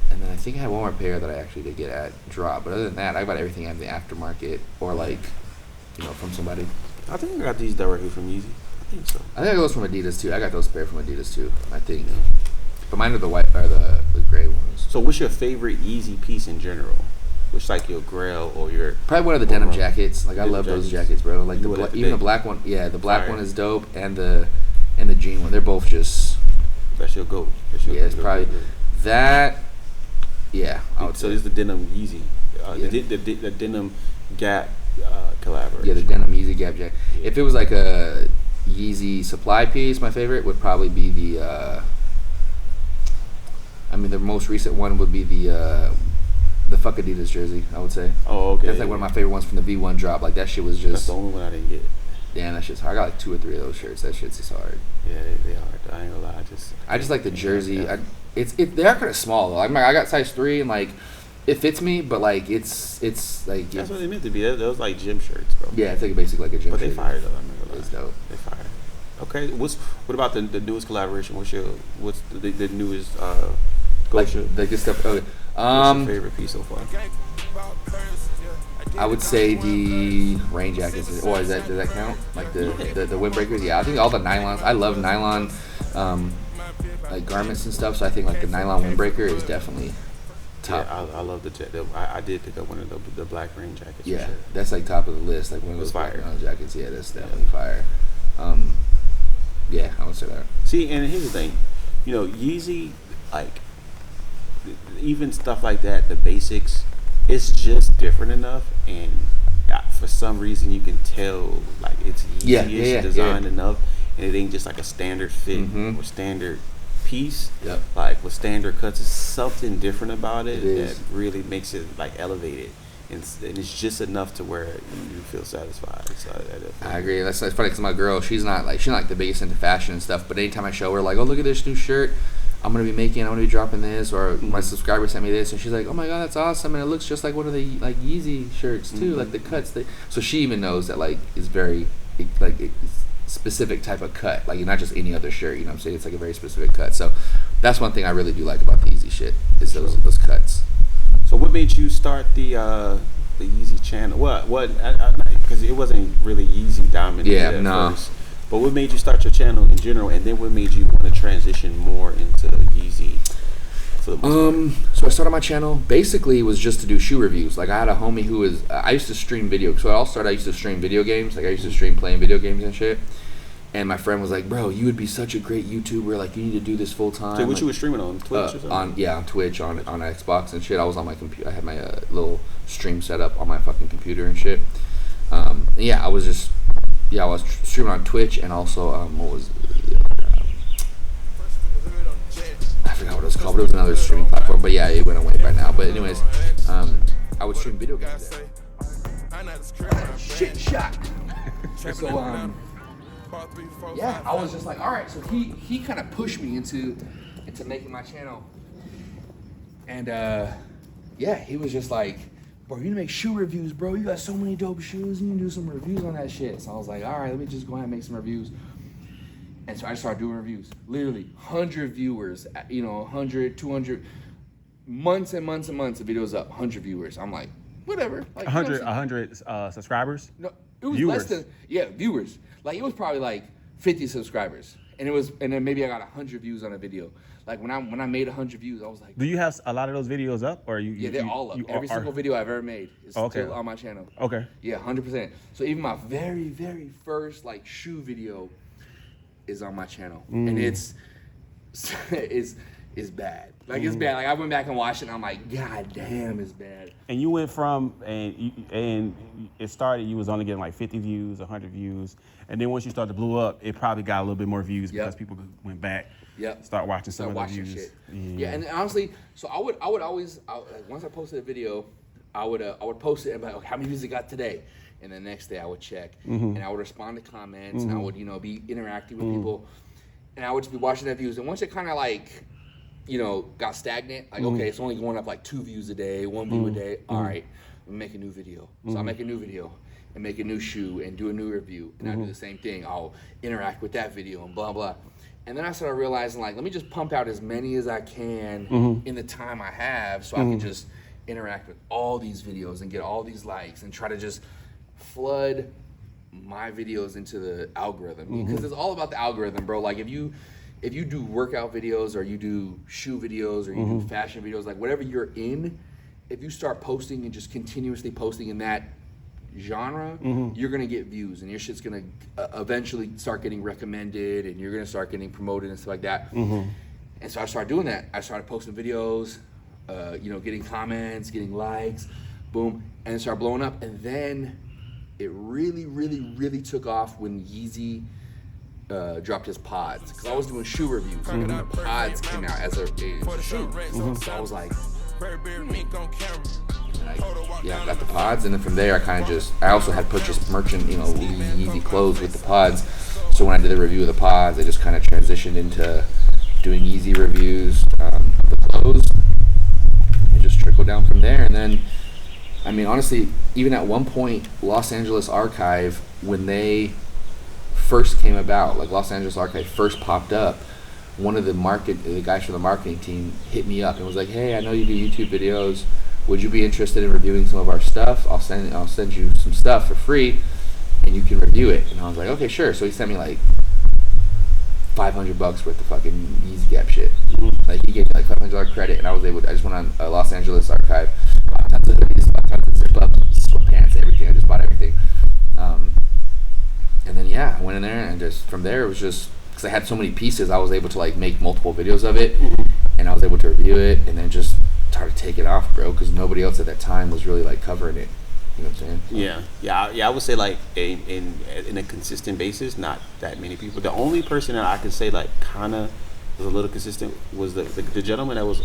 And then I think I had one more pair that I actually did get at drop. But other than that, I bought everything in the aftermarket or like, from somebody. I think I got these directly from Yeezy. I think so. I think I got those from Adidas too. I got those pair from Adidas too. I think. But mine are the white or the gray ones. So what's your favorite Yeezy piece in general? Which like your Grail or your Probably one of the denim jackets. Like I love those jackets, bro. Like You would have to even the think. black one. Yeah, the black Fire. one is dope, and the jean one. They're both just. That's your goat. Yeah, it's probably that. Yeah, I would So say. it's the denim Yeezy, Yeah. the denim Gap collaboration. Yeah, the denim Yeezy Gap jacket. If it was like a Yeezy supply piece, my favorite would probably be the. The most recent one would be the fuck Adidas jersey. I would say. Oh, okay. That's like one of my favorite ones from the V1 drop. Like that shit was That's just. the only one I didn't get. Damn, that shit's hard. I got like 2 or 3 of those shirts. That shit's just hard. Yeah, they are. I ain't gonna lie. I just like the jersey. Yeah. They are kind of small though. I got size 3 and like it fits me, but like it's like That's what they meant to be. Those like gym shirts, bro. yeah, it's like basically like a gym. But they shirt. fired though. I'm not gonna lie. It's dope. They fired. Okay. What about the newest collaboration? What's the newest Like Gosha? like this stuff. Okay. What's your favorite piece so far? I would say the rain jackets. Or does that count? Like the windbreakers? Yeah, I think all the nylons. I love nylon, like garments and stuff. So I think like the nylon windbreaker is definitely top. Yeah, I love the jacket. I did pick up one of the black rain jackets. Yeah, for sure. that's like top of the list. Like one of It's those black fire. nylon jackets. Yeah, that's definitely fire. Yeah, I would say that. See, and here's the thing, Yeezy, like, even stuff like that, the basics, it's just different enough, and for some reason you can tell, like, it's Yeezy-ish designed enough, and it ain't just like a standard fit or standard piece. Yep. Like with standard cuts, it's something different about it It is. that really makes it like elevated, and it's just enough to where you feel satisfied. So I agree. That's funny because my girl, she's not like the biggest into fashion and stuff. But anytime I show her, like, oh, look at this new shirt I'm gonna be dropping this, or my subscriber sent me this, and she's like, oh my god, that's awesome, and it looks just like one of the like Yeezy shirts too, like the cuts. So she even knows that like it's very specific type of cut. Like, not just any other shirt. You know what I'm saying? It's like a very specific cut. So that's one thing I really do like about the Yeezy shit is those cuts. So what made you start the Yeezy channel? What? Because it wasn't really Yeezy dominant at first. But what made you start your channel in general, and then what made you want to transition more into Yeezy? So I started my channel. Basically, it was just to do shoe reviews. Like, I had a homie who was I used to stream video. So I used to stream video games. Like, I used to stream playing video games and shit. And my friend was like, "Bro, you would be such a great YouTuber. Like, you need to do this full time." So what like, you were streaming on Twitch or something? On Twitch, on Xbox and shit. I was on my computer. I had my little stream set up on my fucking computer and shit. I was streaming on Twitch, and also what was I forgot what it was called, but it was another streaming platform. But yeah, it went away by now. But anyways, I would stream video games there. Shit shot. So yeah, I was just like, all right. So he kind of pushed me into making my channel, and he was just like, "Bro, you need to make shoe reviews, bro. You got so many dope shoes. You need to do some reviews on that shit." So I was like, all right, let me just go ahead and make some reviews. And so I started doing reviews. Literally 100 viewers, 100, 200, months and months and months of videos up, 100 viewers. I'm like, whatever. Like, 100 subscribers? No, it was viewers. less than, viewers. Like, it was probably like 50 subscribers. And then maybe I got 100 views on a video. Like, when I made 100 views, I was like, Do you have a lot of those videos up, or yeah, they're all up. Every single video I've ever made is still on my channel. Okay. Yeah, 100%. So even my very, very first like shoe video is on my channel, and it's bad. Like, it's bad. Like, I went back and watched it, and I'm like, God damn, it's bad. And you went from and it started. You was only getting like 50 views, 100 views, and then once you started to blow up, it probably got a little bit more views because people went back. Start watching some of the views. Shit. Yeah, and honestly, so I would always once I posted a video, I would post it and be like, okay, how many views it got today? And the next day I would check, and I would respond to comments, and I would be interacting with people, and I would just be watching their views. And once it kind of like, got stagnant, like okay, it's only going up like 2 views a day, 1 view a day. All right, I'm gonna make a new video. So I make a new video and make a new shoe and do a new review, and I do the same thing. I'll interact with that video and blah blah. And then I started realizing, like, let me just pump out as many as I can in the time I have, so I can just interact with all these videos and get all these likes and try to just flood my videos into the algorithm, because it's all about the algorithm, bro. Like, if you do workout videos, or you do shoe videos, or you do fashion videos, like whatever you're in, if you start posting and just continuously posting in that genre, you're gonna get views, and your shit's gonna eventually start getting recommended, and you're gonna start getting promoted and stuff like that. And so I started doing that. I started posting videos, getting comments, getting likes, boom, and it started blowing up. And then it really, really, really took off when Yeezy dropped his pods, because I was doing shoe reviews, and the pods came out as a shoe. So I was like, I got the pods, and then from there I also had purchased merchant, Yeezy clothes with the pods. So when I did the review of the pods, I just kind of transitioned into doing Yeezy reviews of the clothes. It just trickled down from there, and then, I mean, honestly, even at one point, Los Angeles Archive, when they first came about, like Los Angeles Archive first popped up, one of the guys from the marketing team hit me up and was like, "Hey, I know you do YouTube videos. Would you be interested in reviewing some of our stuff? I'll send you some stuff for free, and you can review it." And I was like, "Okay, sure." So he sent me like $500 worth of fucking Yeezy Gap shit. Like, he gave me like $500 credit, and I just went on Los Angeles Archive, bought tons of hoodies, bought tons of zip-ups, sweatpants, everything. I just bought everything. And then I went in there, and just from there it was just, because I had so many pieces, I was able to like make multiple videos of it, and I was able to review it, and then just started taking off, bro, because nobody else at that time was really like covering it. You know what I'm saying? Yeah. I would say like in a consistent basis, not that many people. The only person that I could say like kind of was a little consistent was the gentleman that was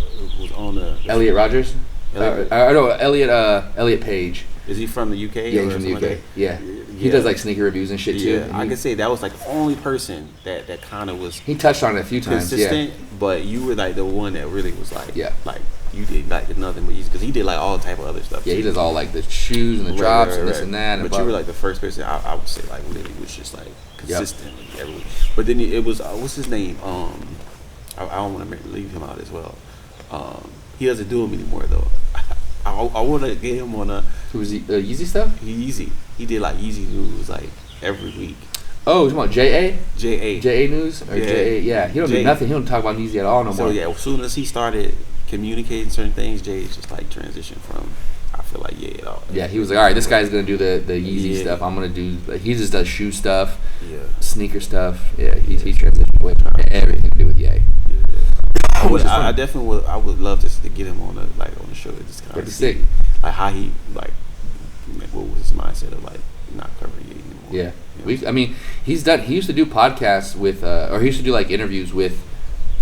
on the Elliot Rogers. Elliot Page. Is he from the UK? Yeah, he's from the UK. Like yeah. He does like sneaker reviews and shit too. Yeah, I could say that was like the only person that kind of was. He touched on it a few times. Consistent, but you were like the one that really was like, like you did like nothing but Yeezy, because he did like all type of other stuff. Yeah, too. he does all like the shoes and the drops and this and that. But you were like the first person I would say like literally was just like consistently every week. But then it was what's his name? I don't want to leave him out as well. He doesn't do them anymore though. I want to get him on a. Who was he? Yeezy stuff? Yeezy. He did like Yeezy news like every week. Oh, you're talking about J.A.? J.A. J.A. News? Or J.A. Yeah, he don't do nothing. He don't talk about Yeezy at all no more. So yeah, as soon as he started communicating certain things, Jay just like transitioned from, I feel like, at all. Yeah, he was like, all right, this guy's going to do the Yeezy stuff. I'm going to do, like, he just does shoe stuff, sneaker stuff. Yeah, he transitioned away from everything to do with Ye. I definitely would love to get him on the show to just kind of see like how he like what was his mindset of like not covering Ye anymore. Yeah. You know? I mean, he used to do podcasts with, or he used to do like interviews with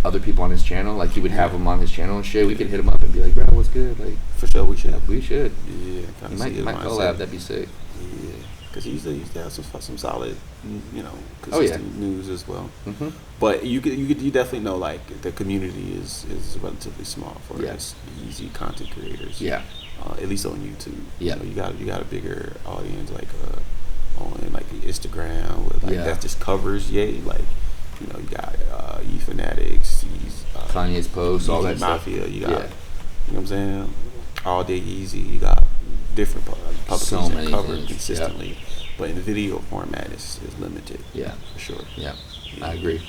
other people on his channel. Like he would have them on his channel and shit. We could hit him up and be like, bro, what's good? Like for sure, we should. We should. Yeah. He might collab. That'd be sick. Yeah. Because he used to have some solid, consistent news as well. Mm-hmm. But you definitely know like the community is relatively small for us Yeezy content creators. Yeah. At least on YouTube. Yeah. You got a bigger audience like on like Instagram with like that just covers like you got Ye Fanatics, Kanye's posts, all that Mafia. Stuff. You got you know what I'm saying, All Day Yeezy. You got different publications that cover consistently, but in the video format is limited. Yeah, for sure. Yeah, I agree.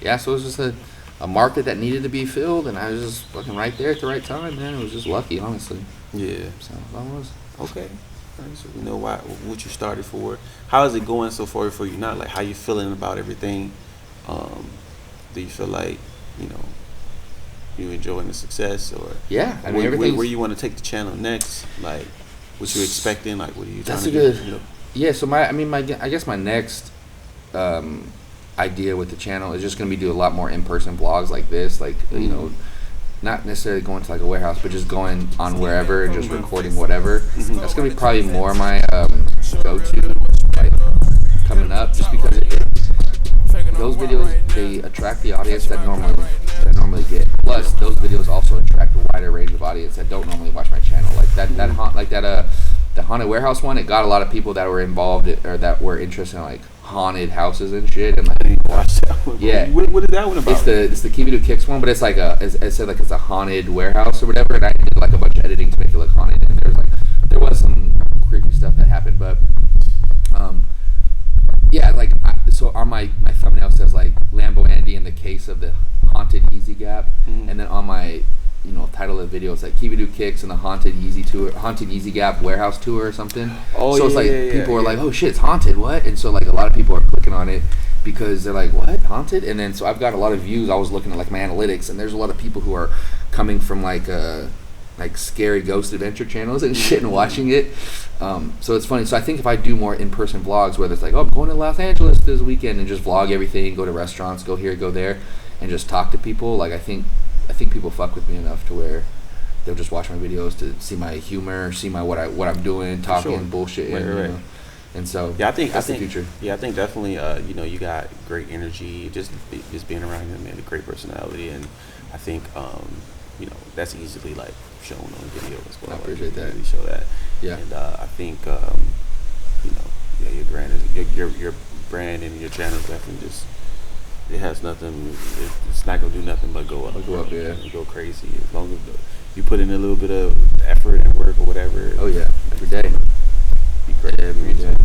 Yeah, so it was just a market that needed to be filled, and I was just fucking right there at the right time, man. It was just lucky, honestly. Yeah. So that was okay. All right, so we know what you started for. How is it going so far for you now? Like, how you feeling about everything? Do you feel like you enjoying the success, or I mean where you want to take the channel next? Like, what you expecting? Like, what are you? That's trying a to good. get, Yeah. So I guess my next idea with the channel is just gonna be do a lot more in-person vlogs like this, like not necessarily going to like a warehouse, but just going on wherever and just recording whatever. That's gonna be probably more my go-to like coming up, just because those videos, they attract the audience that normally get. Plus, those videos also attract a wider range of audience that don't normally watch my channel. Like the haunted warehouse one, it got a lot of people that were involved or that were interested in like haunted houses and shit. And like, yeah, what is that one about? It's the Kibidu Kicks one, but it's like it said like it's a haunted warehouse or whatever. And I did like a bunch of editing to make it look haunted. And there was some creepy stuff that happened, but yeah, like so on my thumbnail says like Lambo Andy in the case of the haunted Yeezy Gap, and then on my title of the video it's like Kibidu Kicks and the haunted Yeezy Gap warehouse tour or something. So it's like people are like, oh shit, it's haunted, what? And so like a lot of people are clicking on it because they're like, what, haunted? And then so I've got a lot of views. I was looking at like my analytics, and there's a lot of people who are coming from like scary ghost adventure channels and shit and watching it. So it's funny. So I think if I do more in-person vlogs, whether it's like, oh, I'm going to Los Angeles this weekend, and just vlog everything, go to restaurants, go here, go there, and just talk to people, like I think people fuck with me enough to where they'll just watch my videos to see my humor, see what I'm doing, talking bullshit, right. And so I think the future. Yeah, I think definitely. You got great energy. Just being around you, man, a great personality, and I think that's easily like shown on video as well. I appreciate that. Really show that. Yeah. And I think your brand your brand and your channel is definitely just. It has nothing. It's not gonna do nothing but go up. Yeah. Go crazy as long as you put in a little bit of effort and work or whatever. Oh yeah, every day. Be great every day.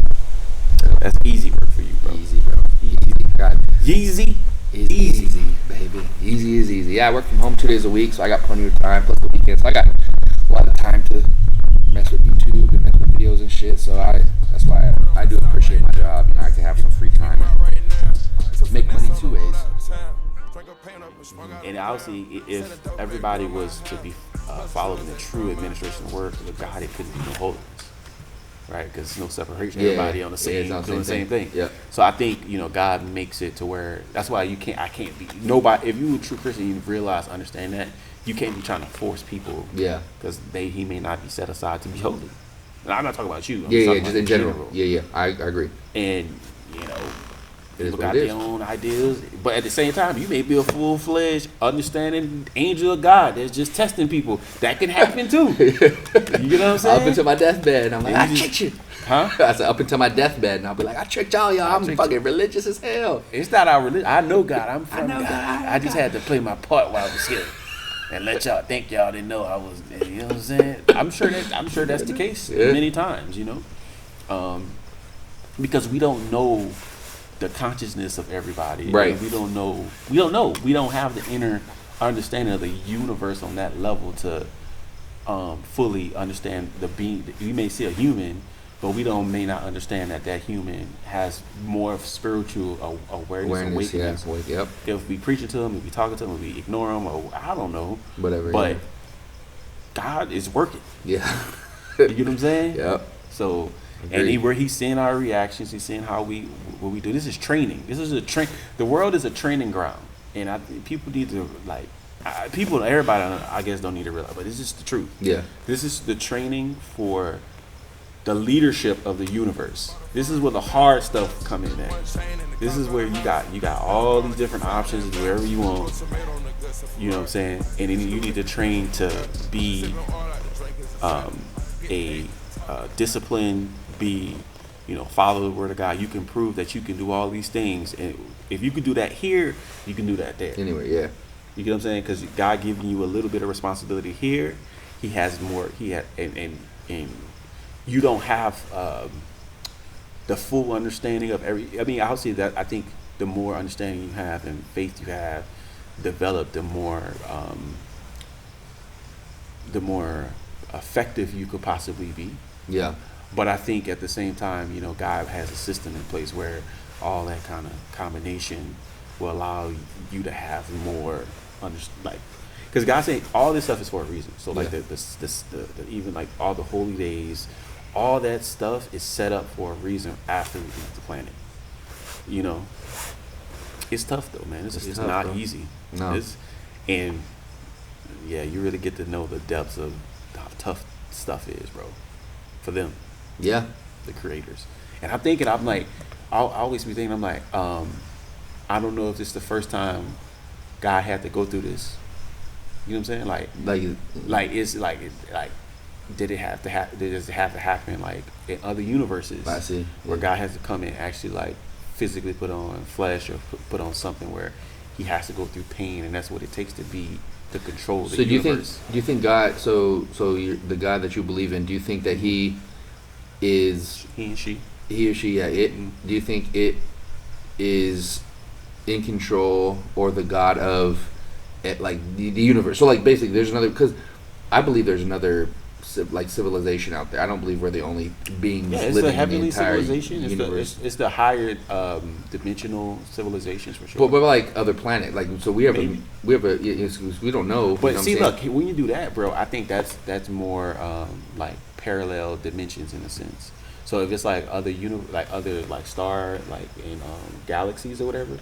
That's easy work for you, bro. Easy, bro. Easy. God. Yeezy. Easy, baby. Easy is easy. Yeah, I work from home 2 days a week, so I got plenty of time. Plus the weekends, so I got a lot of time to mess with YouTube and mess with videos and shit. So that's why I do appreciate my job. I can have some free time and make money 2 ways. And obviously, if everybody was to be following the true administration work, the God, it couldn't be no holiness, right? Because there's no separation. Everybody on the same, doing the same thing. Yeah. So I think God makes it to where that's why I can't be nobody. If you a true Christian, you realize, understand that you can't be trying to force people. Yeah. Because he may not be set aside to be holy. And I'm not talking about you. I'm just in general. Yeah. I agree. And People got their own ideas, but at the same time, you may be a full-fledged, understanding angel of God that's just testing people. That can happen too. You know what I'm saying? Up until my deathbed, and I'm like, I tricked you. Huh? I said, up until my deathbed, and I'll be like, I tricked y'all. I'm fucking religious as hell. It's not our religion. I know God. I'm from know God. God. I just had to play my part while I was here, and let y'all think y'all didn't know I was. You know what I'm saying? I'm sure that's the case many times. You know, because we don't know the consciousness of everybody. Right. We don't know. We don't have the inner understanding of the universe on that level to fully understand the being. We may see a human, but we may not understand that human has more spiritual awareness awakenings. Yep. If we preaching to them, if we talking to them, if we ignore them, or I don't know. Whatever. But God is working. Yeah. You get what I'm saying? Yep. So, Agreed. and he's seeing our reactions. He's seeing what we do. This is training. This is the world is a training ground, and people need to everybody I guess don't need to realize, but this is the truth. Yeah. This is the training for the leadership of the universe. This is where the hard stuff come in at. This is where you got all these different options wherever you want. You know what I'm saying? And then you need to train to be a disciplined, follow the word of God. You can prove that you can do all these things, and if you can do that here, you can do that there. Anyway, yeah. You get what I'm saying? Because God giving you a little bit of responsibility here, He has more. And you don't have the full understanding of every. I mean, I'll say that I think the more understanding you have and faith you have developed, the more effective you could possibly be. Yeah. But I think at the same time, God has a system in place where all that kind of combination will allow you to have more because God saying all this stuff is for a reason. So like the even like all the holy days, all that stuff is set up for a reason after we leave the planet. It's tough though, man. It's tough, not bro. Easy. No. And you really get to know the depths of how tough stuff is, bro, for them. Yeah. The creators. And I'm like, I'll always be thinking, I'm like, I don't know if this is the first time God had to go through this. You know what I'm saying? Did it have to happen like in other universes? I see. Where God has to come and actually like physically put on flesh or put on something where He has to go through pain, and that's what it takes to control the universe. Do you think God? So you're, the God that you believe in, do you think that He is he or she? Yeah. Do you think it is in control, or the God of the universe? So like basically there's another, because I believe there's another civilization out there. I don't believe we're the only beings living in the entire universe. It's the higher dimensional civilizations for sure. But like other planet, like so we have we don't know. But see, look, when you do that, bro, I think that's more like parallel dimensions in a sense. So if it's like other star in galaxies or whatever,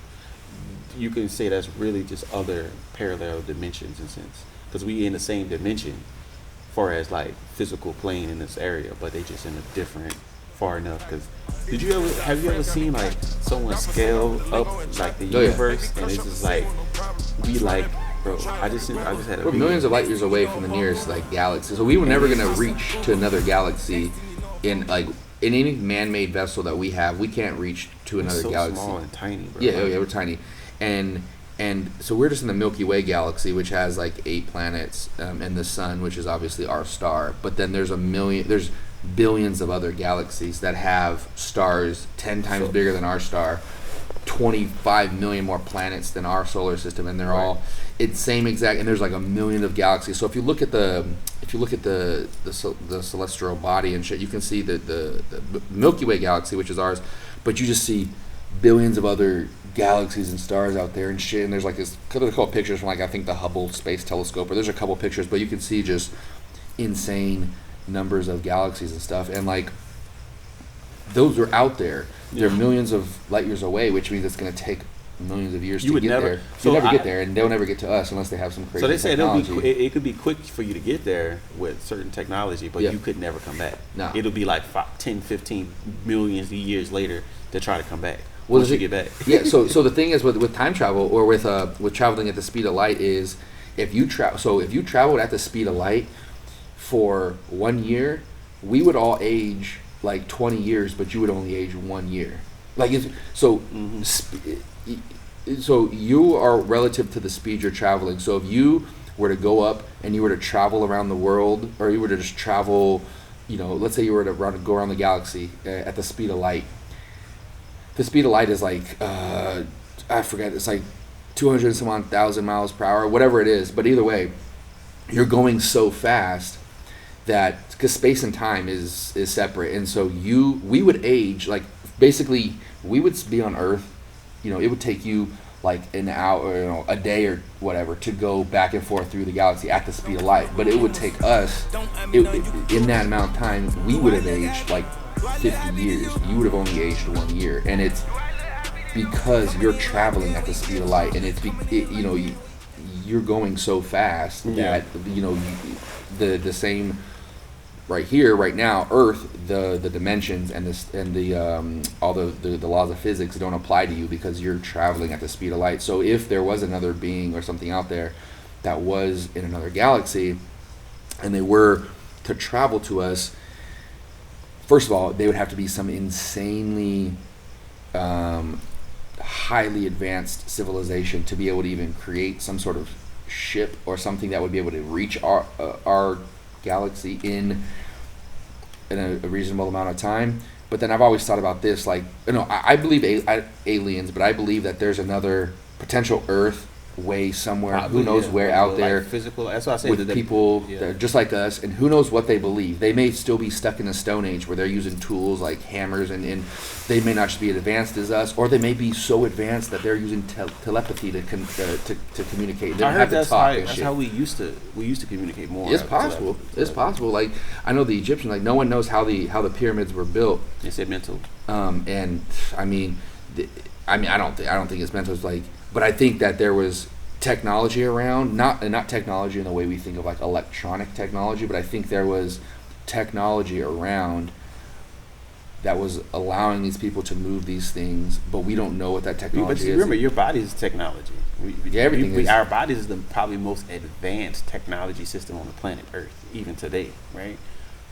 you can say that's really just other parallel dimensions in a sense, because we in the same dimension far as like physical plane in this area, but they just in a different far enough. Because have you ever seen like someone scale up like the universe, and it's just like bro, I just had a we're millions of light years away from the nearest galaxy, so we were never gonna reach to another galaxy in any man-made vessel that we have. We can't reach to another galaxy. Small and tiny, bro. Yeah, we're tiny, and so we're just in the Milky Way galaxy, which has 8 planets, and the sun, which is obviously our star. But then there's billions of other galaxies that have stars 10 times bigger than our star, 25 million more planets than our solar system, and they're all it's same exact. And there's a million of galaxies. So if you look at the celestial body and shit, you can see the Milky Way galaxy, which is ours, but you just see billions of other galaxies and stars out there and shit. And there's a couple of pictures from I think the Hubble Space Telescope, or there's a couple pictures, but you can see just insane numbers of galaxies and stuff. And those are out there. They're millions of light years away, which means it's going to take millions of years to get there. You'll never get there, and they'll never get to us unless they have some crazy technology. So they say it could be quick for you to get there with certain technology, but you could never come back. No. It'll be 10, 15 millions of years later to try to come back. Well, once you get back. Yeah. So the thing is with time travel or with traveling at the speed of light is if you traveled at the speed of light for 1 year, we would all age like 20 years, but you would only age 1 year. Like so you are relative to the speed you're traveling. So if you were to go up and you were to travel around the world, or you were to just travel, let's say you were to go around the galaxy at the speed of light. The speed of light is like, I forget, it's like 200 and some odd thousand miles per hour, whatever it is. But either way, you're going so fast that, because space and time is separate. And so we would age, like basically we would be on Earth, it would take you like an hour, a day or whatever to go back and forth through the galaxy at the speed of light. But it would take us, in that amount of time, we would have aged like 50 years. You would have only aged 1 year. And it's because you're traveling at the speed of light, and you're going so fast that, the same right here, right now, Earth, the dimensions and all the laws of physics don't apply to you because you're traveling at the speed of light. So if there was another being or something out there that was in another galaxy and they were to travel to us, first of all, they would have to be some insanely highly advanced civilization to be able to even create some sort of ship or something that would be able to reach our galaxy in a reasonable amount of time. But then I've always thought about this, like, I believe aliens, but I believe that there's another potential Earth way somewhere. Who knows where out there? Like physical. That's what I say. With people that are just like us, and who knows what they believe. They may still be stuck in the Stone Age where they're using tools like hammers, and they may not just be as advanced as us, or they may be so advanced that they're using telepathy to communicate. They I heard that's how we used to communicate more. It's possible. It's possible. Like, I know the Egyptians. Like, no one knows how the pyramids were built. They said mental. And I mean, I don't think it's mental. It's like. But I think that there was technology around, not technology in the way we think of like electronic technology, but I think there was technology around that was allowing these people to move these things, but we don't know what that technology is. Remember, your body is technology. Everything is. Our bodies is the probably most advanced technology system on the planet Earth, even today, right?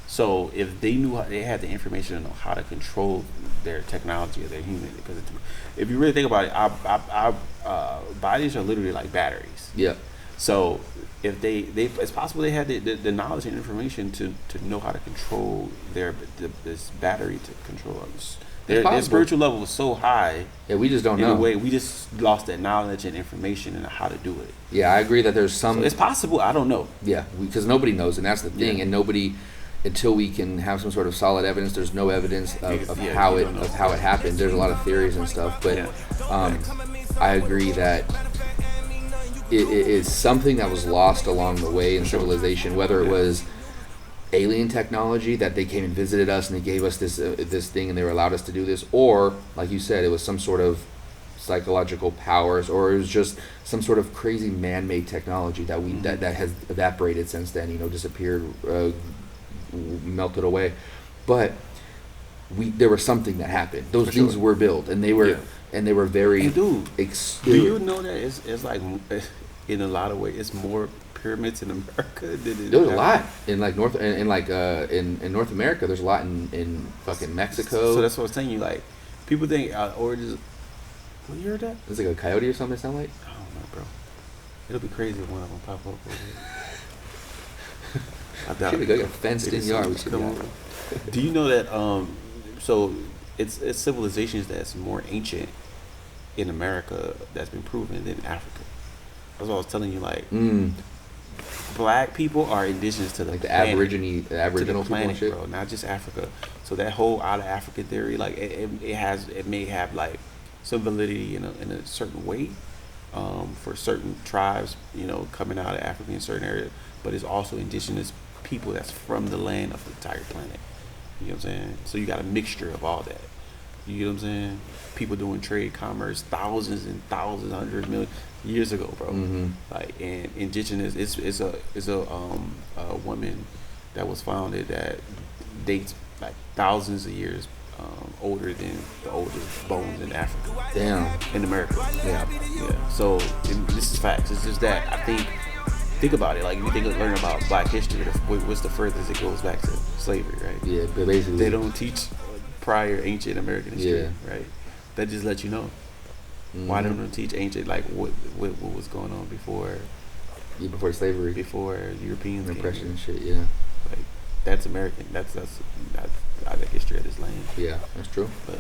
So if they knew they had the information to know how to control their technology or their human, because if you really think about it, our bodies are literally like batteries. Yeah. So if it's possible they had the knowledge and information to know how to control this battery to control us. Their spiritual level was so high. Yeah, we just don't know. In a way, we just lost that knowledge and information and how to do it. Yeah, I agree that there's some. So it's possible. I don't know. Yeah, because nobody knows, and that's the thing, and nobody. Until we can have some sort of solid evidence, there's no evidence of how it happened. There's a lot of theories and stuff, but I agree that it is something that was lost along the way in civilization. Whether it was alien technology that they came and visited us and they gave us this thing and they were allowed us to do this, or like you said, it was some sort of psychological powers, or it was just some sort of crazy man-made technology that has evaporated since then. Disappeared. Melted away, but there was something that happened. Those things were built, and they were very. Hey, dude, do you know that it's like in a lot of ways it's more pyramids in America than there's a lot in like in North America. There's a lot in fucking Mexico. So that's what I'm saying. You like people think origins. What you heard that? It's like a coyote or something. It sound like. I don't know, bro. It'll be crazy if one of them pop up over here. We got a fenced-in yard. Do you know that? So it's civilizations that's more ancient in America that's been proven than Africa. That's what I was telling you. Like, black people are indigenous to the like the planet, Aboriginal planet, people, bro. Not just Africa. So that whole out of Africa theory, like it may have like some validity in a certain way for certain tribes, coming out of Africa in certain areas. But it's also indigenous people that's from the land of the entire planet. You know what I'm saying? So you got a mixture of all that. You know what I'm saying? People doing trade, commerce, thousands and thousands, hundreds, millions years ago, bro. Mm-hmm. Like, and indigenous is a woman that was founded that dates like thousands of years older than the oldest bones in Africa. Damn. In America. Yeah. Yeah. So this is facts. It's just that I think about it. Like if you learn about Black history, what's the furthest it goes back to slavery, right? Yeah, but basically they don't teach prior ancient American history, right? That just lets you know. Why don't they teach ancient, like what was going on before? Yeah, before slavery, before Europeans oppression came and shit. Yeah, like that's American. That's the history of this land. Yeah, that's true. But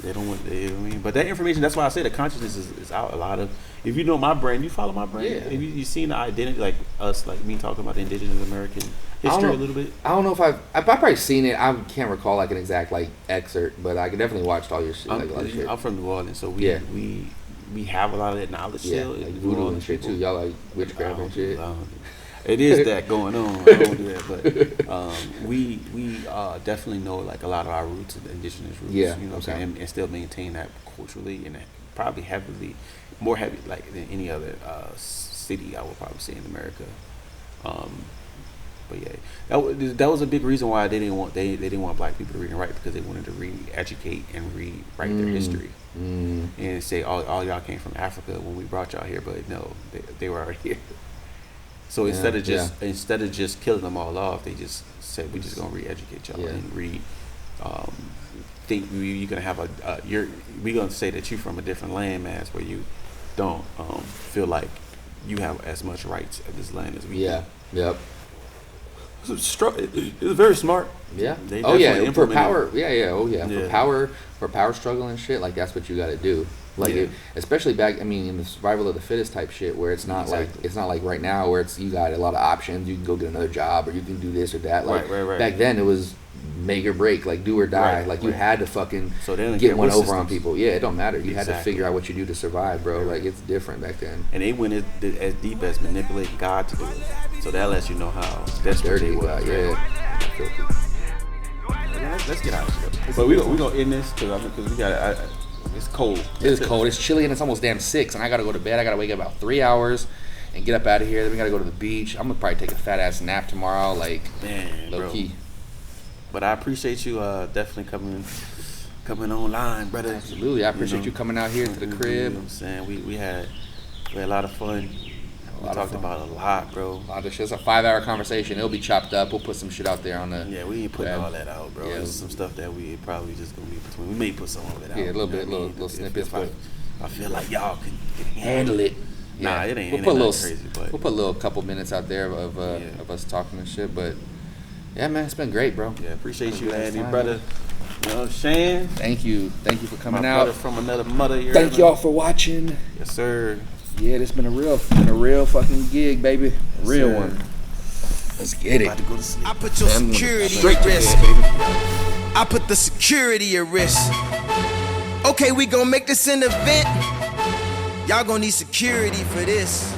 they don't want. I mean, but that information. That's why I say the consciousness is out. A lot of. If you know my brand, you follow my brand. Yeah. If you seen the identity, like us, like me talking about the indigenous American history a little bit. I don't know if I've probably seen it. I can't recall like an exact like excerpt, but I could definitely watched all your shit. I'm from New Orleans, so we have a lot of that knowledge still. Like voodoo and shit too. Y'all like witchcraft and shit. It is that going on. I don't do that, but we definitely know like a lot of our roots, the indigenous roots. Yeah, you know what I'm saying, and still maintain that culturally and probably more heavy like than any other city I would probably say in America. But yeah, that was a big reason why they didn't want Black people to read and write, because they wanted to re-educate and rewrite their history and say all y'all came from Africa when we brought y'all here, but no, they were already here. So instead of just killing them all off, they just said we're just gonna re-educate y'all and think you're gonna have we're gonna say that you're from a different landmass where you don't feel like you have as much rights at this land as we do. Yep. It was very smart. Yeah. For power. For power struggle and shit. Like that's what you got to do. Like especially back. I mean, in the survival of the fittest type shit, where it's not like right now where you got a lot of options. You can go get another job, or you can do this or that. Like back then, it was make or break, like do or die. You had to fucking get one over on people. Yeah, it don't matter. You had to figure out what you do to survive, bro. Like it's different back then. And they went as deep as manipulating God to do it. So that lets you know how desperate they were. Let's get out of here. But we gonna end this because we got it's cold. It is cold. It's chilly and it's almost damn 6, and I gotta go to bed. I gotta wake up about 3 hours and get up out of here. Then we gotta go to the beach. I'm gonna probably take a fat ass nap tomorrow, like low key. But I appreciate you definitely coming online, brother. Absolutely, I appreciate you coming out here to the crib. You know what I'm saying? We had a lot of fun. We talked about a lot, bro. A lot of shit. It's a 5-hour conversation. It'll be chopped up. We'll put some shit out there on the. Yeah, we ain't putting all that out, bro. There's some stuff that we probably just gonna be between. We may put some of it out. Yeah, a little bit, little snippets. I feel like y'all can handle it. Nah, it ain't. We'll put a little crazy, but we'll put a little couple minutes out there of us talking and shit. But yeah, man, it's been great, bro. Yeah, appreciate you, Andy, brother. You know, Shane. Thank you for coming My out. brother from another mother. Thank y'all for watching. Yes, sir. Yeah, this been a real fucking gig, baby. A real one. Let's get it. I put your security at risk. I put the security at risk. Okay, we gon' make this an event. Y'all gon' need security for this.